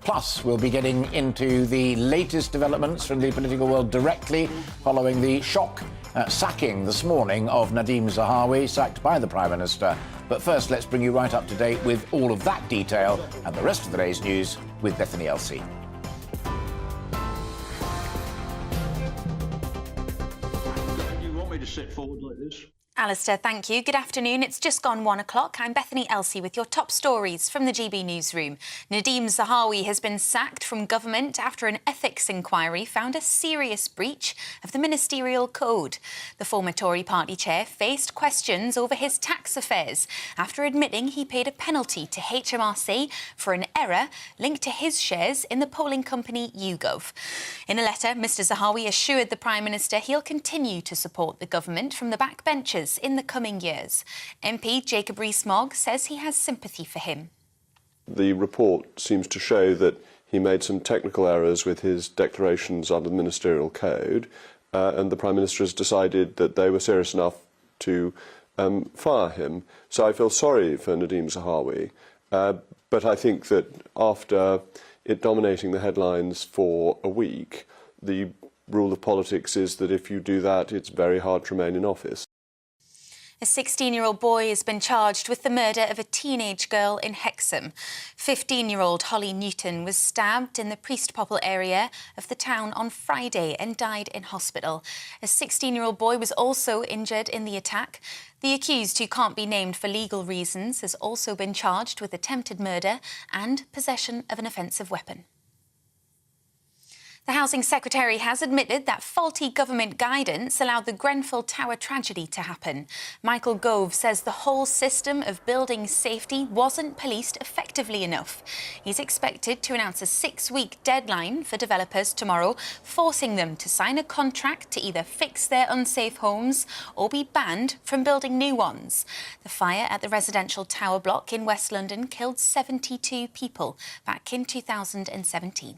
Plus, we'll be getting into the latest developments from the political world directly following the shock sacking this morning of Nadhim Zahawi, sacked by the Prime Minister. But first, let's bring you right up to date with all of that detail and the rest of the day's news with Bethany Elsey. You want me to sit forward like this? Alastair, thank you. Good afternoon. It's just gone 1 o'clock. I'm Bethany Elsey with your top stories from the GB newsroom. Nadhim Zahawi has been sacked from government after an ethics inquiry found a serious breach of the ministerial code. The former Tory party chair faced questions over his tax affairs after admitting he paid a penalty to HMRC for an error linked to his shares in the polling company YouGov. In a letter, Mr Zahawi assured the Prime Minister he'll continue to support the government from the backbenches in the coming years. MP Jacob Rees-Mogg says he has sympathy for him. The report seems to show that he made some technical errors with his declarations under the ministerial code, and the Prime Minister has decided that they were serious enough to fire him. So I feel sorry for Nadhim Zahawi, but I think that after it dominating the headlines for a week, the rule of politics is that if you do that, it's very hard to remain in office. A 16-year-old boy has been charged with the murder of a teenage girl in Hexham. 15-year-old Holly Newton was stabbed in the Priest Popple area of the town on Friday and died in hospital. A 16-year-old boy was also injured in the attack. The accused, who can't be named for legal reasons, has also been charged with attempted murder and possession of an offensive weapon. The Housing Secretary has admitted that faulty government guidance allowed the Grenfell Tower tragedy to happen. Michael Gove says the whole system of building safety wasn't policed effectively enough. He's expected to announce a 6-week deadline for developers tomorrow, forcing them to sign a contract to either fix their unsafe homes or be banned from building new ones. The fire at the residential tower block in West London killed 72 people back in 2017.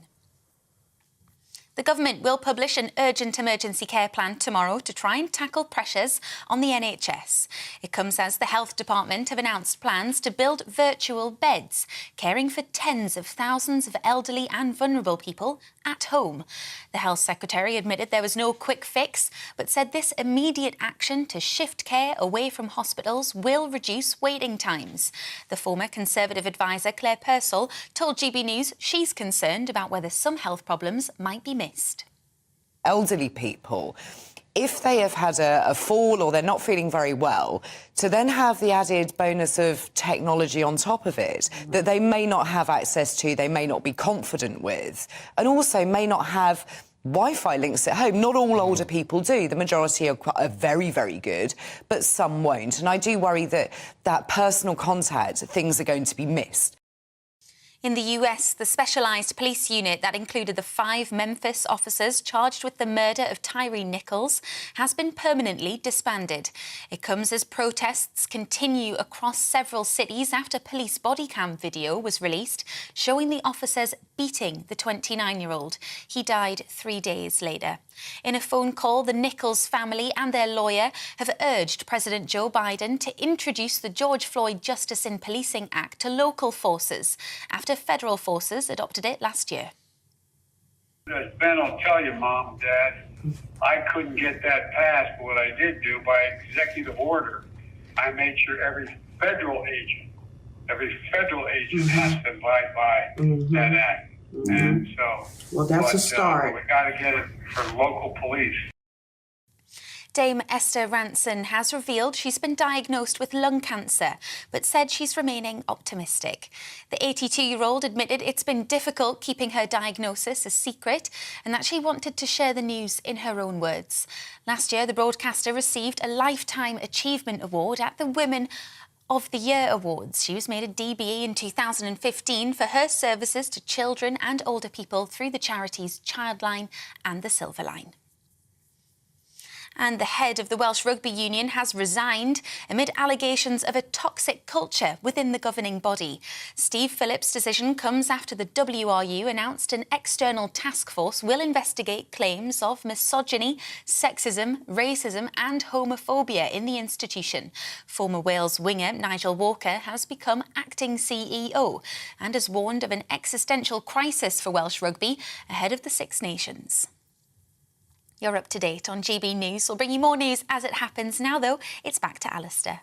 The government will publish an urgent emergency care plan tomorrow to try and tackle pressures on the NHS. It comes as the Health Department have announced plans to build virtual beds, caring for tens of thousands of elderly and vulnerable people at home. The Health Secretary admitted there was no quick fix, but said this immediate action to shift care away from hospitals will reduce waiting times. The former Conservative advisor, Claire Purcell, told GB News she's concerned about whether some health problems might be missed. Elderly people, if they have had a fall or they're not feeling very well, to then have the added bonus of technology on top of it that they may not have access to, they may not be confident with, and also may not have Wi-Fi links at home. Not all older people do. The majority are very, very good, but some won't. And I do worry that that personal contact, things are going to be missed. In the US, the specialised police unit that included the 5 Memphis officers charged with the murder of Tyree Nichols has been permanently disbanded. It comes as protests continue across several cities after police body cam video was released showing the officers beating the 29-year-old. He died 3 days later. In a phone call, the Nichols family and their lawyer have urged President Joe Biden to introduce the George Floyd Justice in Policing Act to local forces after federal forces adopted it last year. As Ben will tell you, Mom and Dad, I couldn't get that passed, but what I did do by executive order, I made sure every federal agent has to abide by that act. And so, well, that's a start. We got to get it for local police. Dame Esther Ranson has revealed she's been diagnosed with lung cancer, but said she's remaining optimistic. The 82-year-old admitted it's been difficult keeping her diagnosis a secret and that she wanted to share the news in her own words. Last year, the broadcaster received a Lifetime Achievement Award at the Women of the Year Awards. She was made a DBE in 2015 for her services to children and older people through the charities Childline and the Silver Line. And the head of the Welsh Rugby Union has resigned amid allegations of a toxic culture within the governing body. Steve Phillips' decision comes after the WRU announced an external task force will investigate claims of misogyny, sexism, racism and homophobia in the institution. Former Wales winger Nigel Walker has become acting CEO and has warned of an existential crisis for Welsh rugby ahead of the Six Nations. You're up to date on GB News. We'll bring you more news as it happens. Now, though, it's back to Alastair.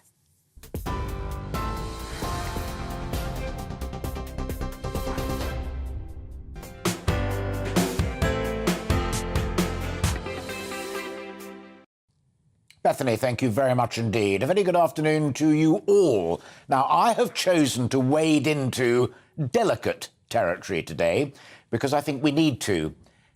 Bethany, thank you very much indeed. A very good afternoon to you all. Now, I have chosen to wade into delicate territory today because I think we need to.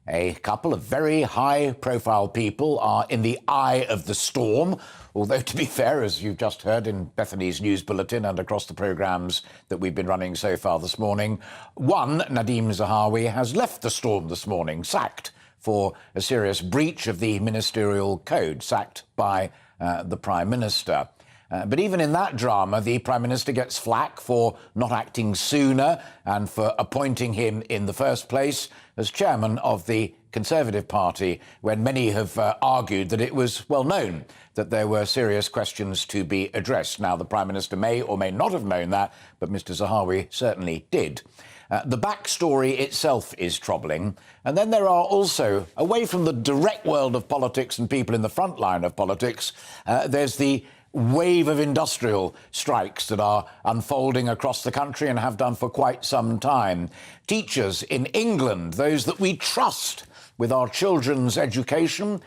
A couple of very high-profile people are in the eye of the storm, although, to be fair, as you've just heard in Bethany's news bulletin and across the programmes that we've been running so far this morning, one, Nadeem Zahawi, has left the storm this morning, sacked for a serious breach of the ministerial code, sacked by the Prime Minister. But even in that drama, the Prime Minister gets flack for not acting sooner and for appointing him in the first place as chairman of the Conservative Party, when many have argued that it was well known that there were serious questions to be addressed. Now, the Prime Minister may or may not have known that, but Mr Zahawi certainly did. The backstory itself is troubling. And then there are also, away from the direct world of politics and people in the front line of politics, there's the wave of industrial strikes that are unfolding across the country and have done for quite some time. Teachers in England, those that we trust with our children's education,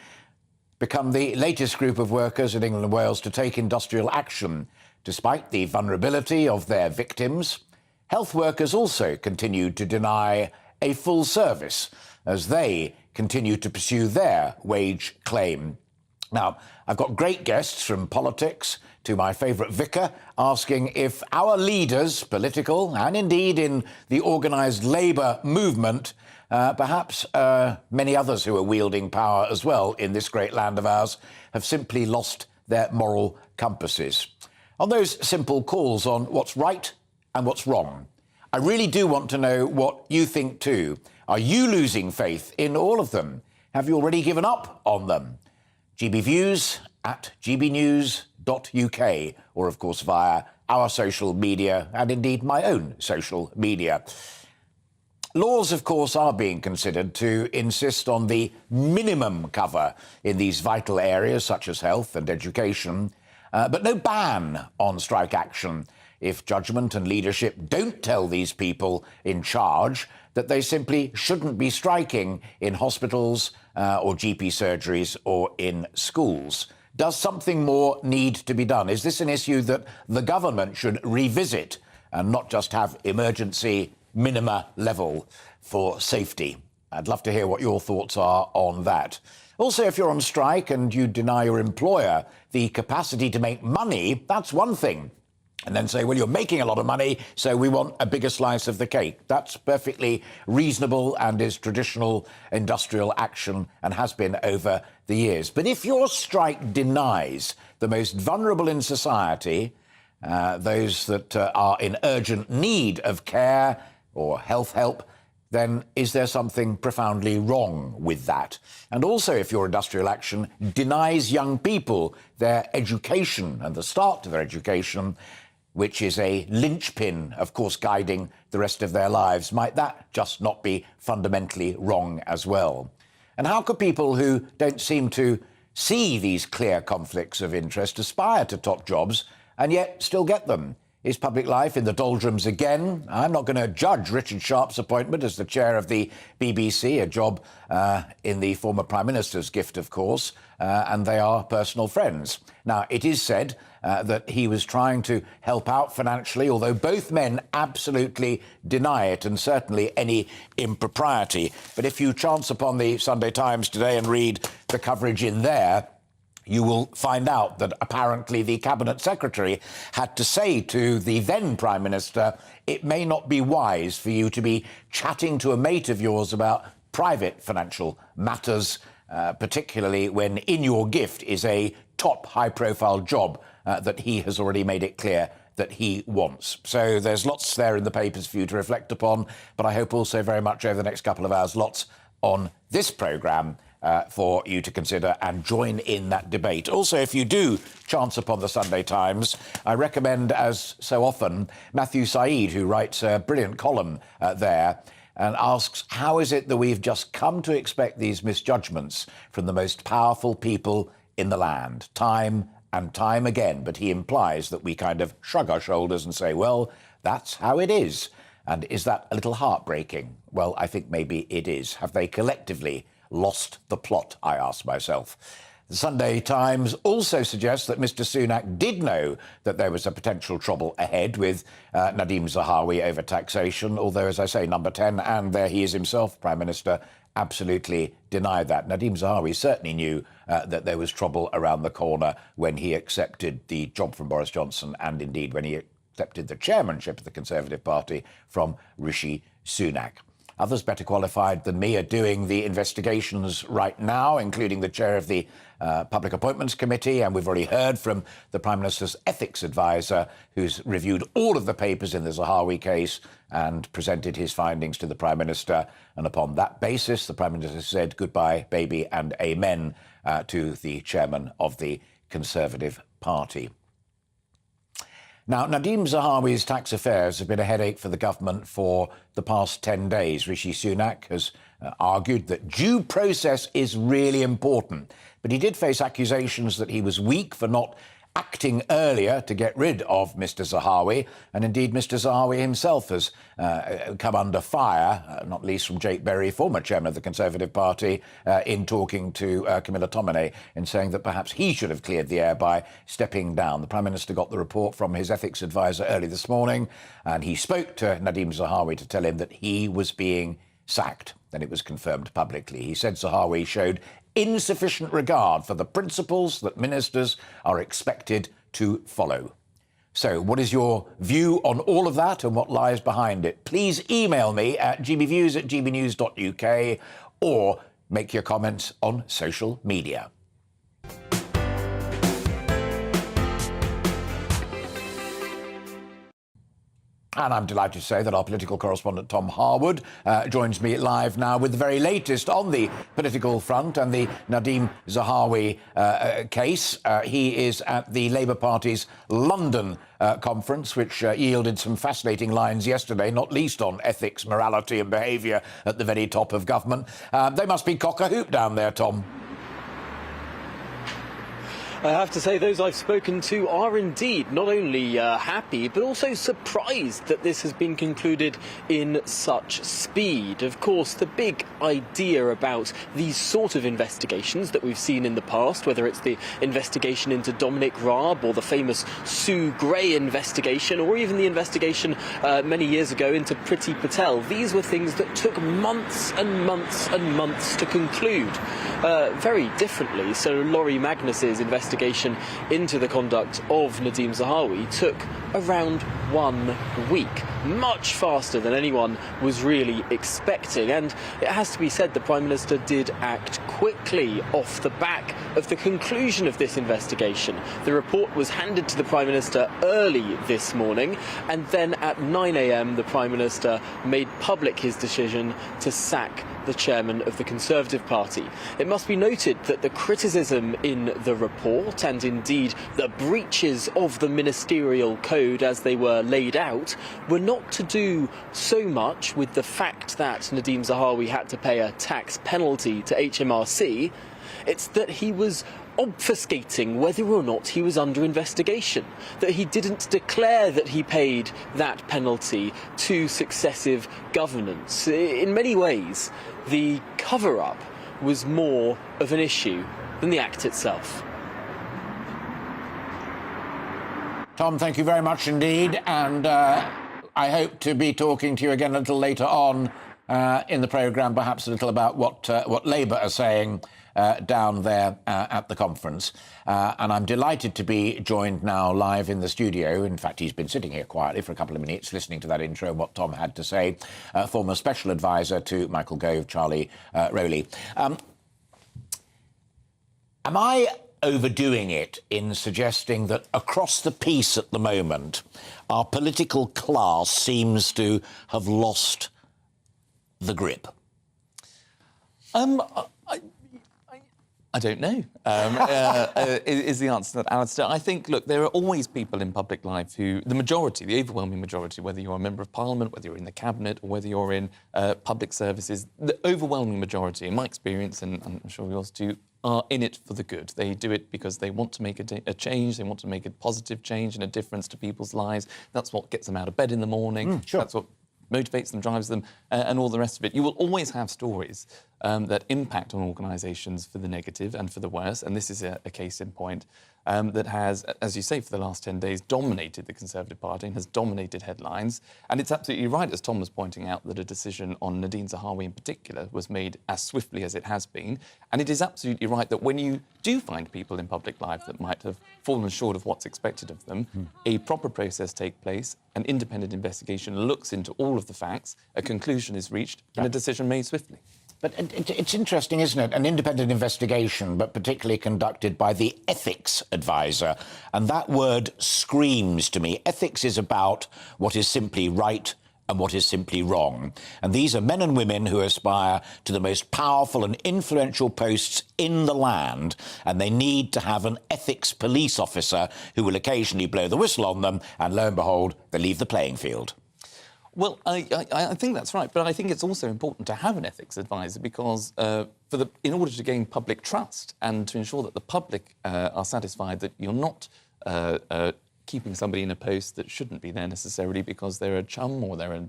become the latest group of workers in England and Wales to take industrial action, despite the vulnerability of their victims. Health workers also continue to deny a full service as they continue to pursue their wage claim. Now, I've got great guests from politics to my favourite vicar asking if our leaders, political and indeed in the organised labour movement, perhaps many others who are wielding power as well in this great land of ours, have simply lost their moral compasses. On those simple calls on what's right and what's wrong, I really do want to know what you think too. Are you losing faith in all of them? Have you already given up on them? GB Views at gbnews.uk, or of course via our social media and indeed my own social media. Laws, of course, are being considered to insist on the minimum cover in these vital areas such as health and education, but no ban on strike action if judgment and leadership don't tell these people in charge that they simply shouldn't be striking in hospitals or GP surgeries or in schools. Does something more need to be done? Is this an issue that the government should revisit and not just have emergency minima level for safety? I'd love to hear what your thoughts are on that. Also, if you're on strike and you deny your employer the capacity to make money, that's one thing. And then say, well, you're making a lot of money, so we want a bigger slice of the cake. That's perfectly reasonable and is traditional industrial action and has been over the years. But if your strike denies the most vulnerable in society, those that are in urgent need of care or health help, then is there something profoundly wrong with that? And also, if your industrial action denies young people their education and the start to their education, which is a linchpin, of course, guiding the rest of their lives, might that just not be fundamentally wrong as well? And how could people who don't seem to see these clear conflicts of interest aspire to top jobs and yet still get them? Is public life in the doldrums again? I'm not going to judge Richard Sharp's appointment as the chair of the BBC, a job in the former Prime Minister's gift, of course, and they are personal friends. Now, it is said that he was trying to help out financially, although both men absolutely deny it, and certainly any impropriety. But if you chance upon the Sunday Times today and read the coverage in there, you will find out that apparently the Cabinet Secretary had to say to the then Prime Minister, it may not be wise for you to be chatting to a mate of yours about private financial matters particularly when in your gift is a top high-profile job that he has already made it clear that he wants. So there's lots there in the papers for you to reflect upon, but I hope also very much over the next couple of hours, lots on this programme for you to consider and join in that debate. Also, if you do chance upon the Sunday Times, I recommend, as so often, Matthew Said, who writes a brilliant column there, and asks, how is it that we've just come to expect these misjudgments from the most powerful people in the land, time and time again? But he implies that we kind of shrug our shoulders and say, well, that's how it is. And is that a little heartbreaking? Well, I think maybe it is. Have they collectively lost the plot, I ask myself. The Sunday Times also suggests that Mr Sunak did know that there was a potential trouble ahead with Nadeem Zahawi over taxation, although, as I say, number 10, and there he is himself, Prime Minister, absolutely denied that. Nadeem Zahawi certainly knew that there was trouble around the corner when he accepted the job from Boris Johnson and, indeed, when he accepted the chairmanship of the Conservative Party from Rishi Sunak. Others better qualified than me are doing the investigations right now, including the chair of the Public Appointments Committee, and we've already heard from the Prime Minister's ethics advisor, who's reviewed all of the papers in the Zahawi case and presented his findings to the Prime Minister. And upon that basis, the Prime Minister said goodbye, baby, and amen to the chairman of the Conservative Party. Now, Nadeem Zahawi's tax affairs have been a headache for the government for the past 10 days. Rishi Sunak has argued that due process is really important, but he did face accusations that he was weak for not acting earlier to get rid of Mr Zahawi, and indeed Mr Zahawi himself has come under fire, not least from Jake Berry, former chairman of the Conservative Party, in talking to Camilla Tominey, in saying that perhaps he should have cleared the air by stepping down. The Prime Minister got the report from his ethics advisor early this morning, and he spoke to Nadeem Zahawi to tell him that he was being sacked. Then it was confirmed publicly. He said Zahawi showed insufficient regard for the principles that ministers are expected to follow. So what is your view on all of that and what lies behind it? Please email me at gbviews@gbnews.uk or make your comments on social media. And I'm delighted to say that our political correspondent Tom Harwood joins me live now with the very latest on the political front and the Nadeem Zahawi case. He is at the Labour Party's London conference, which yielded some fascinating lines yesterday, not least on ethics, morality and behaviour at the very top of government. They must be cock-a-hoop down there, Tom. I have to say, those I've spoken to are indeed not only happy, but also surprised that this has been concluded in such speed. Of course, the big idea about these sort of investigations that we've seen in the past, whether it's the investigation into Dominic Raab or the famous Sue Gray investigation, or even the investigation many years ago into Priti Patel, these were things that took months and months and months to conclude. Very differently, so Laurie Magnus's investigation into the conduct of Nadeem Zahawi took around 1 week, much faster than anyone was really expecting. And it has to be said, the Prime Minister did act quickly off the back of the conclusion of this investigation. The report was handed to the Prime Minister early this morning, and then at 9 a.m. the Prime Minister made public his decision to sack the chairman of the Conservative Party. It must be noted that the criticism in the report, and indeed the breaches of the ministerial code as they were laid out, were not to do so much with the fact that Nadeem Zahawi had to pay a tax penalty to HMRC. It's that he was obfuscating whether or not he was under investigation, that he didn't declare that he paid that penalty to successive governments. In many ways, the cover-up was more of an issue than the act itself. Tom, thank you very much indeed, and I hope to be talking to you again a little later on in the programme, perhaps a little about what Labour are saying down there at the conference. And I'm delighted to be joined now live in the studio. In fact, he's been sitting here quietly for a couple of minutes listening to that intro and what Tom had to say. Former special advisor to Michael Gove, Charlie Rowley. Am I overdoing it in suggesting that across the piece at the moment, our political class seems to have lost the grip? I don't know, is the answer to that, Alastair. I think, look, there are always people in public life who, the majority, the overwhelming majority, whether you're a member of Parliament, whether you're in the Cabinet, or whether you're in public services, the overwhelming majority, in my experience, and I'm sure yours too, are in it for the good. They do it because they want to make a change, they want to make a positive change and a difference to people's lives. That's what gets them out of bed in the morning. Sure. That's what motivates them, drives them, and all the rest of it. You will always have stories that impact on organisations for the negative and for the worse, and this is a case in point that has, as you say, for the last 10 days, dominated the Conservative Party and has dominated headlines. And it's absolutely right, as Tom was pointing out, that a decision on Nadine Zahawi in particular was made as swiftly as it has been. And it is absolutely right that when you do find people in public life that might have fallen short of what's expected of them, a proper process takes place, an independent investigation looks into all of the facts, a conclusion is reached, and a decision made swiftly. But it's interesting, isn't it? An independent investigation, but particularly conducted by the ethics advisor. And that word screams to me. Ethics is about what is simply right and what is simply wrong. And these are men and women who aspire to the most powerful and influential posts in the land, and they need to have an ethics police officer who will occasionally blow the whistle on them, and lo and behold, they leave the playing field. Well, I think that's right, but I think it's also important to have an ethics advisor because in order to gain public trust and to ensure that the public are satisfied that you're not keeping somebody in a post that shouldn't be there necessarily because they're a chum or they're a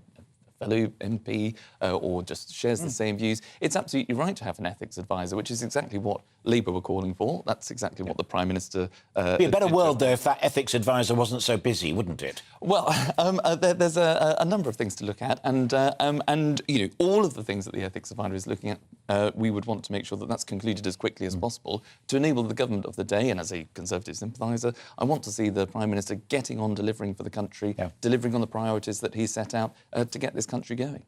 fellow MP or just shares the same views. It's absolutely right to have an ethics advisor, which is exactly what Labour were calling for. That's exactly what the Prime Minister... It'd be a better world, though, if that ethics advisor wasn't so busy, wouldn't it? Well, there's a number of things to look at, and you know, all of the things that the ethics advisor is looking at, we would want to make sure that that's concluded as quickly as possible to enable the government of the day. And as a Conservative sympathiser, I want to see the Prime Minister getting on delivering for the country, delivering on the priorities that he set out to get this country going.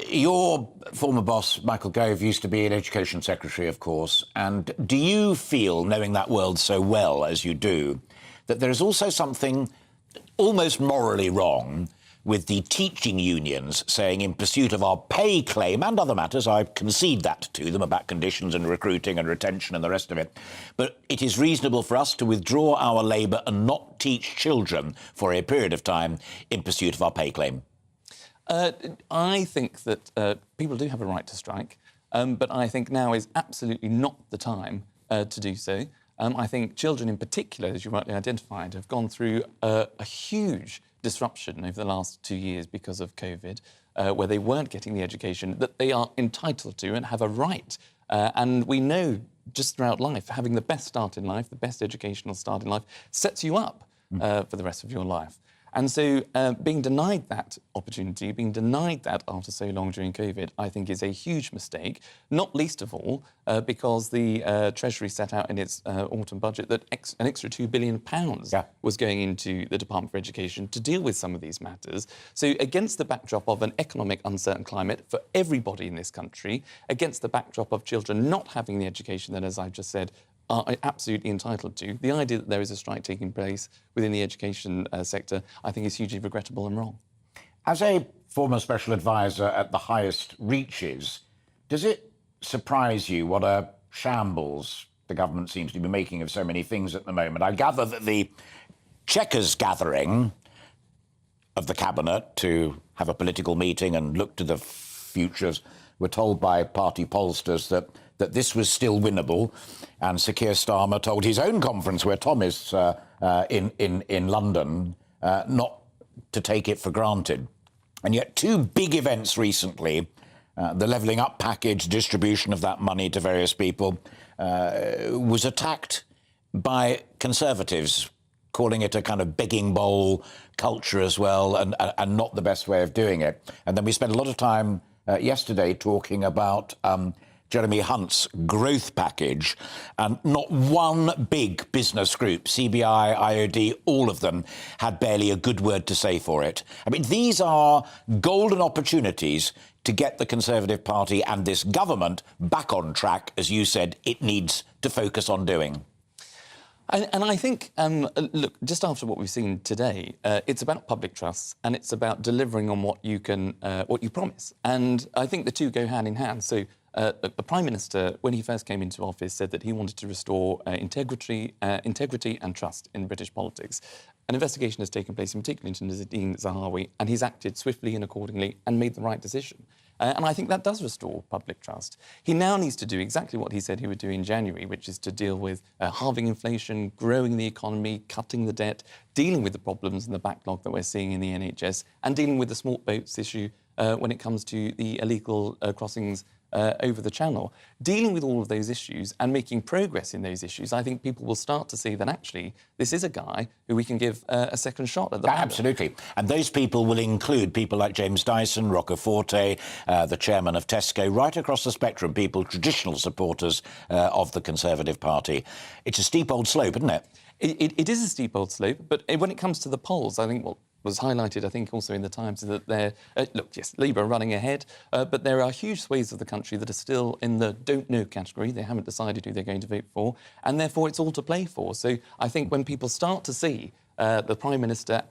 Your former boss, Michael Gove, used to be an Education Secretary, of course. And do you feel, knowing that world so well as you do, that there is also something almost morally wrong with the teaching unions saying, in pursuit of our pay claim and other matters, I concede that to them about conditions and recruiting and retention and the rest of it, but it is reasonable for us to withdraw our labour and not teach children for a period of time in pursuit of our pay claim? I think that people do have a right to strike, but I think now is absolutely not the time to do so. I think children in particular, as you rightly identified, have gone through a huge disruption over the last 2 years because of COVID, where they weren't getting the education that they are entitled to and have a right. And we know just throughout life, having the best start in life, the best educational start in life, sets you up for the rest of your life. And so being denied that opportunity, being denied that after so long during COVID, I think is a huge mistake, not least of all because the Treasury set out in its autumn budget that an extra £2 billion was going into the Department for Education to deal with some of these matters. So against the backdrop of an economic uncertain climate for everybody in this country, against the backdrop of children not having the education that, as I've just said, are absolutely entitled to, the idea that there is a strike taking place within the education sector, I think, is hugely regrettable and wrong. As a former special advisor at the highest reaches, does it surprise you what a shambles the government seems to be making of so many things at the moment? I gather that the Chequers gathering of the Cabinet to have a political meeting and look to the futures were told by party pollsters that this was still winnable, and Sir Keir Starmer told his own conference, where Tom is in London, not to take it for granted. And yet 2 big events recently, the levelling up package, distribution of that money to various people, was attacked by Conservatives, calling it a kind of begging bowl culture as well, and not the best way of doing it. And then we spent a lot of time yesterday talking about Jeremy Hunt's growth package, and not one big business group, CBI, IOD, all of them, had barely a good word to say for it. I mean, these are golden opportunities to get the Conservative Party and this government back on track, as you said, it needs to focus on doing? And I think, look, just after what we've seen today, it's about public trust and it's about delivering on what you promise. And I think the two go hand in hand. So the Prime Minister, when he first came into office, said that he wanted to restore integrity and trust in British politics. An investigation has taken place, in particular into Nadine Zahawi, and he's acted swiftly and accordingly and made the right decision. And I think that does restore public trust. He now needs to do exactly what he said he would do in January, which is to deal with halving inflation, growing the economy, cutting the debt, dealing with the problems and the backlog that we're seeing in the NHS, and dealing with the small boats issue when it comes to the illegal crossings over the Channel. Dealing with all of those issues and making progress in those issues, I think people will start to see that actually this is a guy who we can give a second shot at the ballot. Absolutely. And those people will include people like James Dyson, Roccaforte, the chairman of Tesco, right across the spectrum, people, traditional supporters of the Conservative Party. It's a steep old slope, isn't it? It is a steep old slope, but when it comes to the polls, I think what was highlighted, I think, also in the Times, is that they're... look, yes, Labour are running ahead, but there are huge swathes of the country that are still in the don't-know category. They haven't decided who they're going to vote for, and therefore it's all to play for. So I think when people start to see the Prime Minister,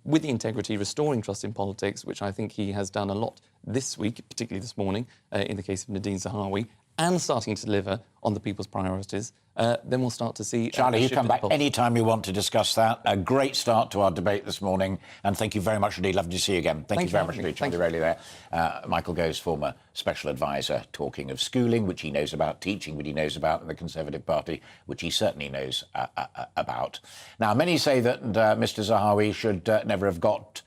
with the integrity, restoring trust in politics, which I think he has done a lot this week, particularly this morning, in the case of Nadine Zahawi, and starting to deliver on the people's priorities, then we'll start to see... Charlie, you come back any time you want to discuss that. A great start to our debate this morning, and thank you very much indeed. Lovely to see you again. Thank you very much indeed, Charlie Rayleigh there. Michael Gove's former special advisor, talking of schooling, which he knows about, teaching, which he knows about, and the Conservative Party, which he certainly knows about. Now, many say that Mr Zahawi should never have got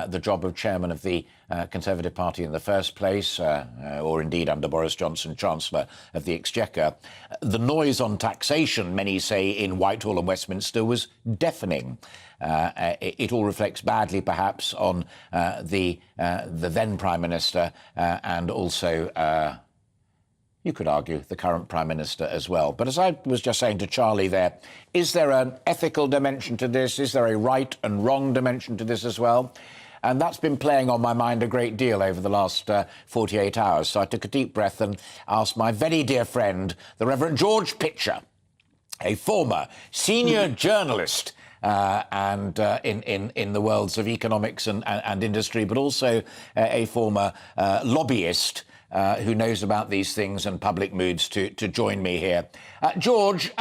the job of chairman of the Conservative Party in the first place, or indeed under Boris Johnson, Chancellor of the Exchequer. The noise on taxation, many say, in Whitehall and Westminster was deafening. It all reflects badly, perhaps, on the then Prime Minister and also... you could argue the current Prime Minister as well. But as I was just saying to Charlie there, is there an ethical dimension to this? Is there a right and wrong dimension to this as well? And that's been playing on my mind a great deal over the last 48 hours. So I took a deep breath and asked my very dear friend, the Reverend George Pitcher, a former senior journalist and in the worlds of economics and industry, but also a former lobbyist, who knows about these things and public moods, to join me here. George,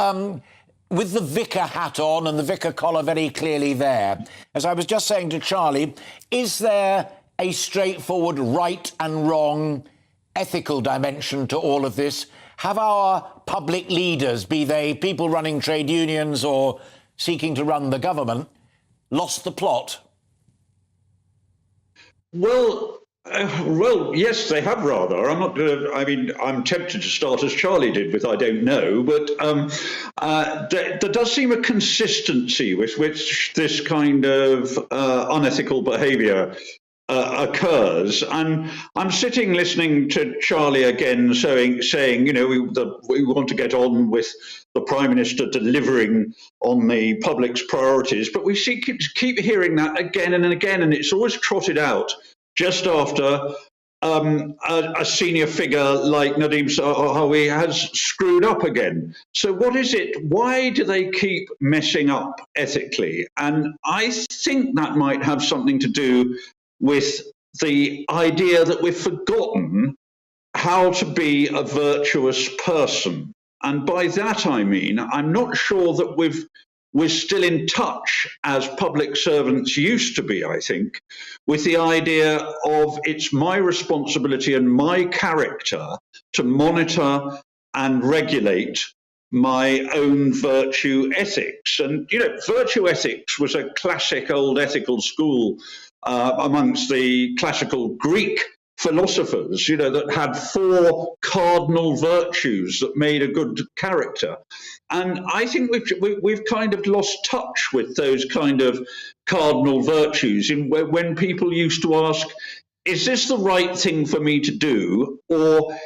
with the vicar hat on and the vicar collar very clearly there, as I was just saying to Charlie, is there a straightforward right and wrong ethical dimension to all of this? Have our public leaders, be they people running trade unions or seeking to run the government, lost the plot? Well, yes, they have rather. I'm not going to. I mean, I'm tempted to start as Charlie did with "I don't know," but there does seem a consistency with which this kind of unethical behaviour occurs. And I'm sitting listening to Charlie again, saying, you know, we want to get on with the Prime Minister delivering on the public's priorities, but we keep hearing that again and again, and it's always trotted out just after a senior figure like Nadine Zahawi has screwed up again. So what is it? Why do they keep messing up ethically? And I think that might have something to do with the idea that we've forgotten how to be a virtuous person. And by that I mean, I'm not sure that we're still in touch, as public servants used to be, I think, with the idea of it's my responsibility and my character to monitor and regulate my own virtue ethics. And, you know, virtue ethics was a classic old ethical school amongst the classical Greek philosophers, you know, that had 4 cardinal virtues that made a good character. And I think we've kind of lost touch with those kind of cardinal virtues when people used to ask, is this the right thing for me to do, or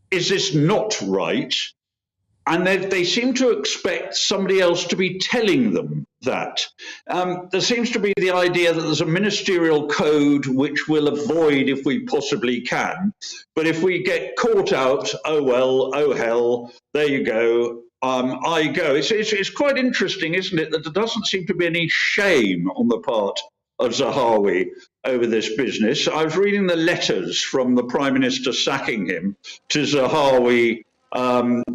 is this not right? and they seem to expect somebody else to be telling them that. There seems to be the idea that there's a ministerial code which we'll avoid if we possibly can. But if we get caught out, oh well, oh hell, there you go. I go. It's quite interesting, isn't it, that there doesn't seem to be any shame on the part of Zahawi over this business. I was reading the letters from the Prime Minister sacking him to Zahawi,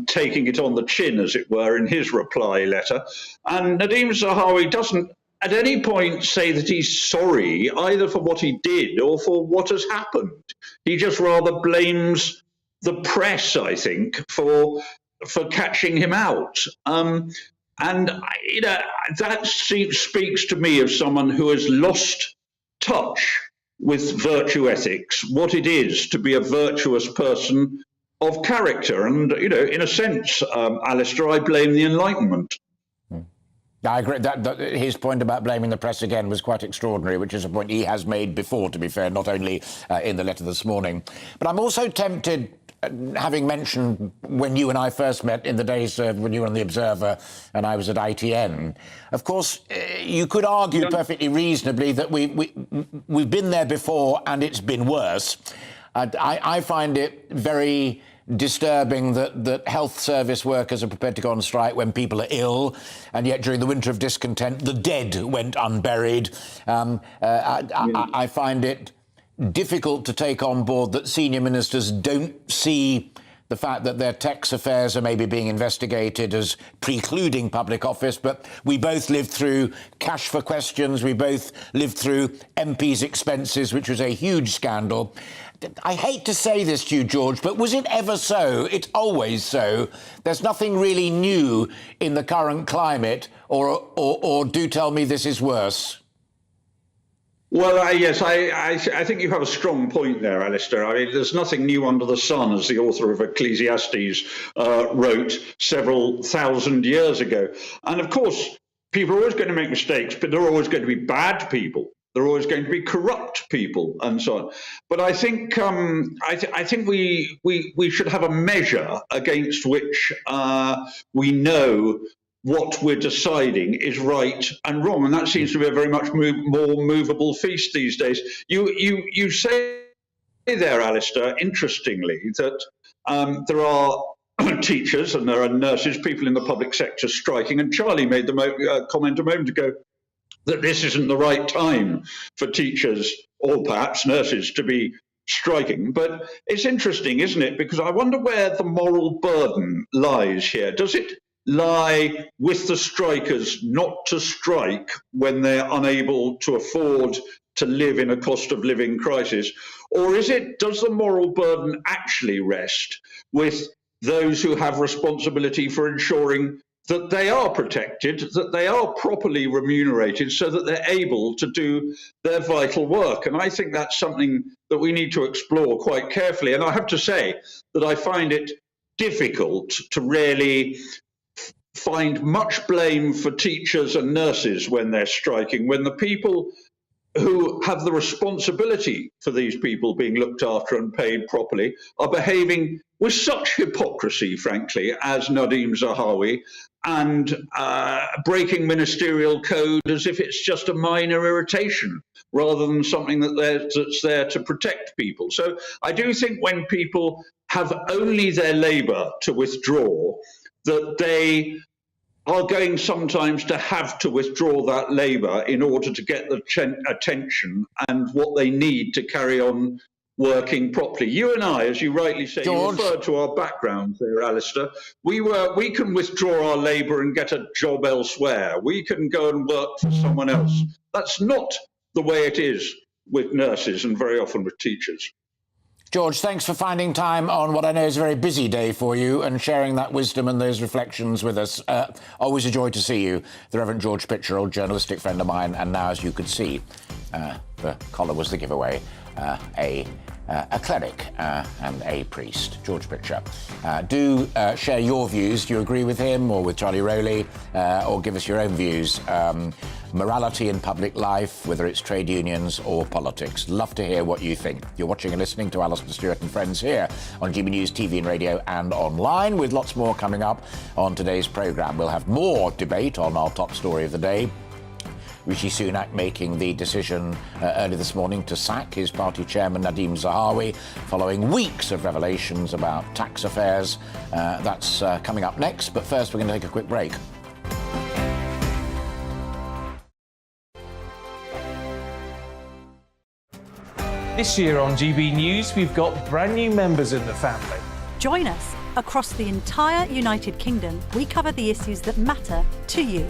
taking it on the chin, as it were, in his reply letter. And Nadeem Zahawi doesn't at any point say that he's sorry either for what he did or for what has happened. He just rather blames the press, I think, for catching him out. And that speaks to me of someone who has lost touch with virtue ethics, what it is to be a virtuous person of character. And, in a sense, Alastair, I blame the Enlightenment. I agree that his point about blaming the press again was quite extraordinary, which is a point he has made before, to be fair, not only in the letter this morning. But I'm also tempted, having mentioned when you and I first met in the days when you were on The Observer and I was at ITN, of course, you could argue perfectly reasonably that we've been there before and it's been worse. I find it very disturbing that health service workers are prepared to go on strike when people are ill, and yet during the winter of discontent, the dead went unburied. I find it difficult to take on board that senior ministers don't see the fact that their tax affairs are maybe being investigated as precluding public office, but we both lived through cash for questions, we both lived through MPs' expenses, which was a huge scandal. I hate to say this to you, George, but was it ever so? It's always so. There's nothing really new in the current climate, or do tell me this is worse. Well, yes, I think you have a strong point there, Alastair. I mean, there's nothing new under the sun, as the author of Ecclesiastes wrote several thousand years ago. And of course, people are always going to make mistakes, but there are always going to be bad people. There are always going to be corrupt people, and so on. But I think I think we should have a measure against which we know what we're deciding is right and wrong, and that seems to be a very much more movable feast these days. You say there, Alastair, interestingly, that there are teachers and there are nurses, people in the public sector striking, and Charlie made the comment a moment ago that this isn't the right time for teachers or perhaps nurses to be striking. But it's interesting, isn't it? Because I wonder where the moral burden lies here. Does it lie with the strikers not to strike when they're unable to afford to live in a cost of living crisis? Or does the moral burden actually rest with those who have responsibility for ensuring that they are protected, that they are properly remunerated so that they're able to do their vital work? And I think that's something that we need to explore quite carefully. And I have to say that I find it difficult to really find much blame for teachers and nurses when they're striking, when the people who have the responsibility for these people being looked after and paid properly are behaving with such hypocrisy, frankly, as Nadeem Zahawi, and breaking ministerial code as if it's just a minor irritation rather than something that's there to protect people. So I do think when people have only their labour to withdraw, that they are going sometimes to have to withdraw that labour in order to get the attention and what they need to carry on working properly. You and I, as you rightly say, George, you referred to our backgrounds there, Alastair. We can withdraw our labour and get a job elsewhere. We can go and work for someone else. That's not the way it is with nurses and very often with teachers. George, thanks for finding time on what I know is a very busy day for you and sharing that wisdom and those reflections with us. Always a joy to see you. The Reverend George Pitcher, old journalistic friend of mine, and now, as you could see, the collar was the giveaway, a a cleric and a priest, George Pitcher. Do share your views. Do you agree with him or with Charlie Rowley? Or give us your own views. Morality in public life, whether it's trade unions or politics. Love to hear what you think. You're watching and listening to Alastair, Stewart and Friends here on GB News TV and radio and online, with lots more coming up on today's programme. We'll have more debate on our top story of the day. Rishi Sunak making the decision early this morning to sack his party chairman Nadeem Zahawi following weeks of revelations about tax affairs. That's coming up next, but first we're going to take a quick break. This year on GB News, we've got brand new members in the family. Join us. Across the entire United Kingdom, we cover the issues that matter to you.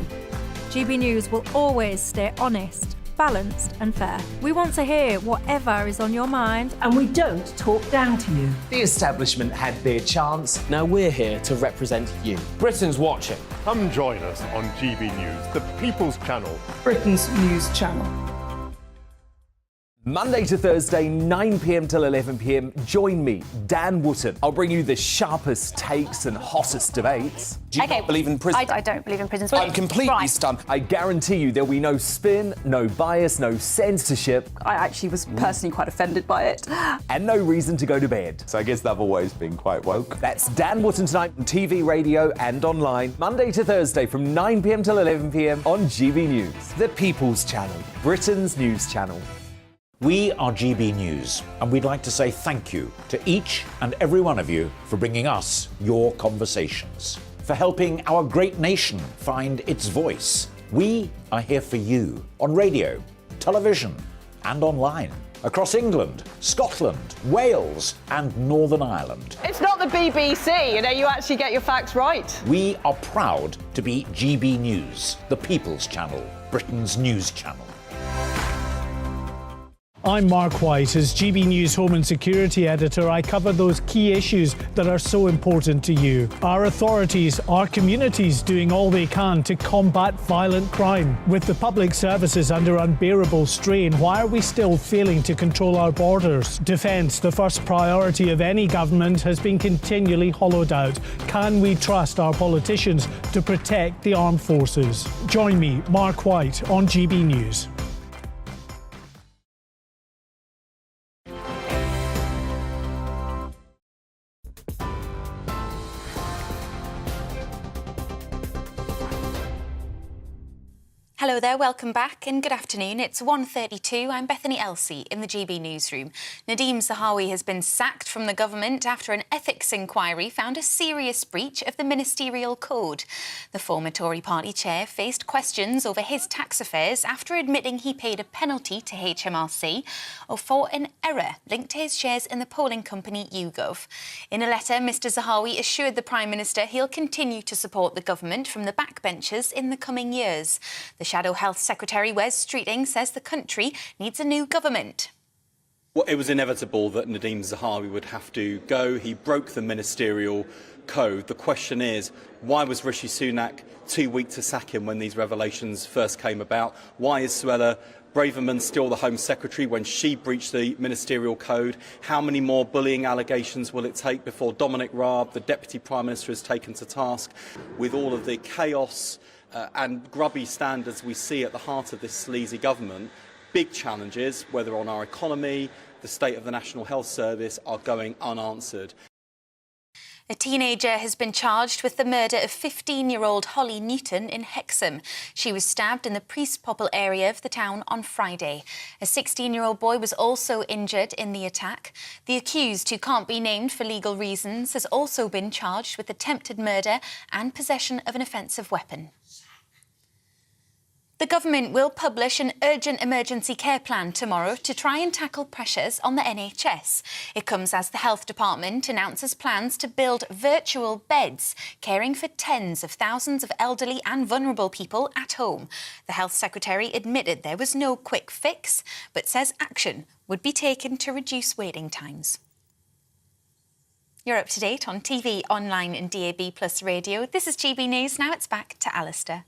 GB News will always stay honest, balanced and fair. We want to hear whatever is on your mind. And we don't talk down to you. The establishment had their chance. Now we're here to represent you. Britain's watching. Come join us on GB News, the People's Channel. Britain's news channel. Monday to Thursday, 9 p.m. till 11 p.m. Join me, Dan Wootton. I'll bring you the sharpest takes and hottest debates. Do you not believe in prison? I don't believe in prisons. I'm completely stunned. I guarantee you there'll be no spin, no bias, no censorship. I actually was personally quite offended by it. And no reason to go to bed. So I guess they've always been quite woke. That's Dan Wootton tonight on TV, radio and online. Monday to Thursday from 9 p.m. till 11 p.m. on GB News. The People's Channel, Britain's news channel. We are GB News, and we'd like to say thank you to each and every one of you for bringing us your conversations, for helping our great nation find its voice. We are here for you on radio, television, and online, across England, Scotland, Wales, and Northern Ireland. It's not the BBC, you actually get your facts right. We are proud to be GB News, the People's Channel, Britain's news channel. I'm Mark White. As GB News Home and Security Editor, I cover those key issues that are so important to you. Our authorities, our communities doing all they can to combat violent crime. With the public services under unbearable strain, why are we still failing to control our borders? Defence, the first priority of any government, has been continually hollowed out. Can we trust our politicians to protect the armed forces? Join me, Mark White, on GB News. Hello there, welcome back and good afternoon. It's 1:32. I'm Bethany Elsey in the GB newsroom. Nadeem Zahawi has been sacked from the government after an ethics inquiry found a serious breach of the ministerial code. The former Tory party chair faced questions over his tax affairs after admitting he paid a penalty to HMRC for an error linked to his shares in the polling company YouGov. In a letter, Mr Zahawi assured the Prime Minister he'll continue to support the government from the backbenches in the coming years. The Shadow Health Secretary Wes Streeting says the country needs a new government. Well, it was inevitable that Nadeem Zahawi would have to go. He broke the ministerial code. The question is, why was Rishi Sunak too weak to sack him when these revelations first came about? Why is Suella Braverman still the Home Secretary when she breached the ministerial code? How many more bullying allegations will it take before Dominic Raab, the Deputy Prime Minister, is taken to task? With all of the chaos and grubby standards we see at the heart of this sleazy government, big challenges, whether on our economy, the state of the National Health Service, are going unanswered. A teenager has been charged with the murder of 15-year-old Holly Newton in Hexham. She was stabbed in the Priest Popple area of the town on Friday. A 16-year-old boy was also injured in the attack. The accused, who can't be named for legal reasons, has also been charged with attempted murder and possession of an offensive weapon. The government will publish an urgent emergency care plan tomorrow to try and tackle pressures on the NHS. It comes as the Health Department announces plans to build virtual beds, caring for tens of thousands of elderly and vulnerable people at home. The Health Secretary admitted there was no quick fix, but says action would be taken to reduce waiting times. You're up to date on TV, online and DAB+ radio. This is GB News. Now it's back to Alastair.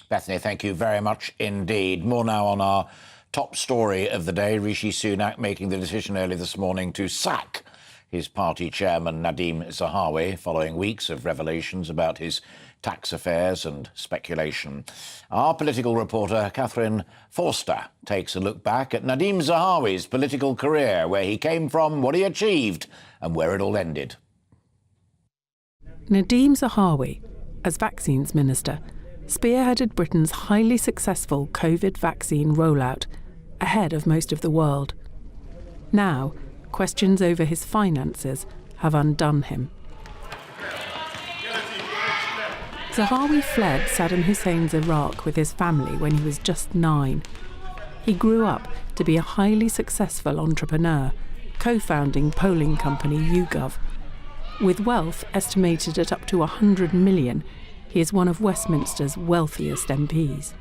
Bethany, thank you very much indeed. More now on our top story of the day. Rishi Sunak making the decision early this morning to sack his party chairman Nadeem Zahawi following weeks of revelations about his tax affairs and speculation. Our political reporter Catherine Forster takes a look back at Nadeem Zahawi's political career, where he came from, what he achieved and where it all ended. Nadeem Zahawi, as Vaccines Minister, spearheaded Britain's highly successful COVID vaccine rollout ahead of most of the world. Now, questions over his finances have undone him. Zahawi fled Saddam Hussein's Iraq with his family when he was just 9. He grew up to be a highly successful entrepreneur, co-founding polling company YouGov. With wealth estimated at up to 100 million, he is one of Westminster's wealthiest MPs.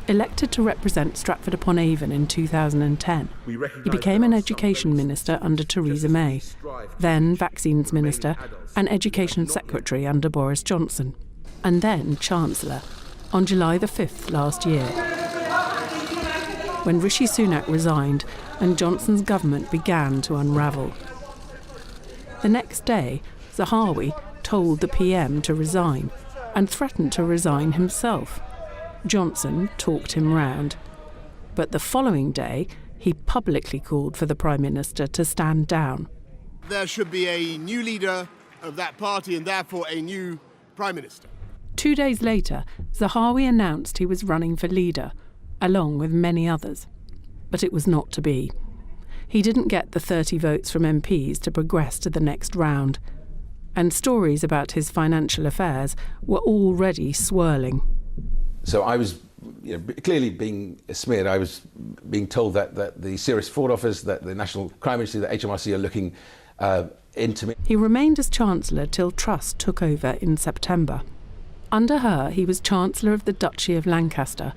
Elected to represent Stratford-upon-Avon in 2010, he became an education minister under Theresa May, then Vaccines Minister and Education Secretary under Boris Johnson, and then Chancellor on July the 5th last year. When Rishi Sunak resigned and Johnson's government began to unravel. The next day, Zahawi told the PM to resign and threatened to resign himself. Johnson talked him round. But the following day, he publicly called for the Prime Minister to stand down. There should be a new leader of that party and therefore a new Prime Minister. 2 days later, Zahawi announced he was running for leader, along with many others. But it was not to be. He didn't get the 30 votes from MPs to progress to the next round. And stories about his financial affairs were already swirling. So I was clearly being smeared. I was being told that the Serious Fraud Office, that the National Crime Agency, the HMRC are looking into me. He remained as Chancellor till Truss took over in September. Under her, he was Chancellor of the Duchy of Lancaster.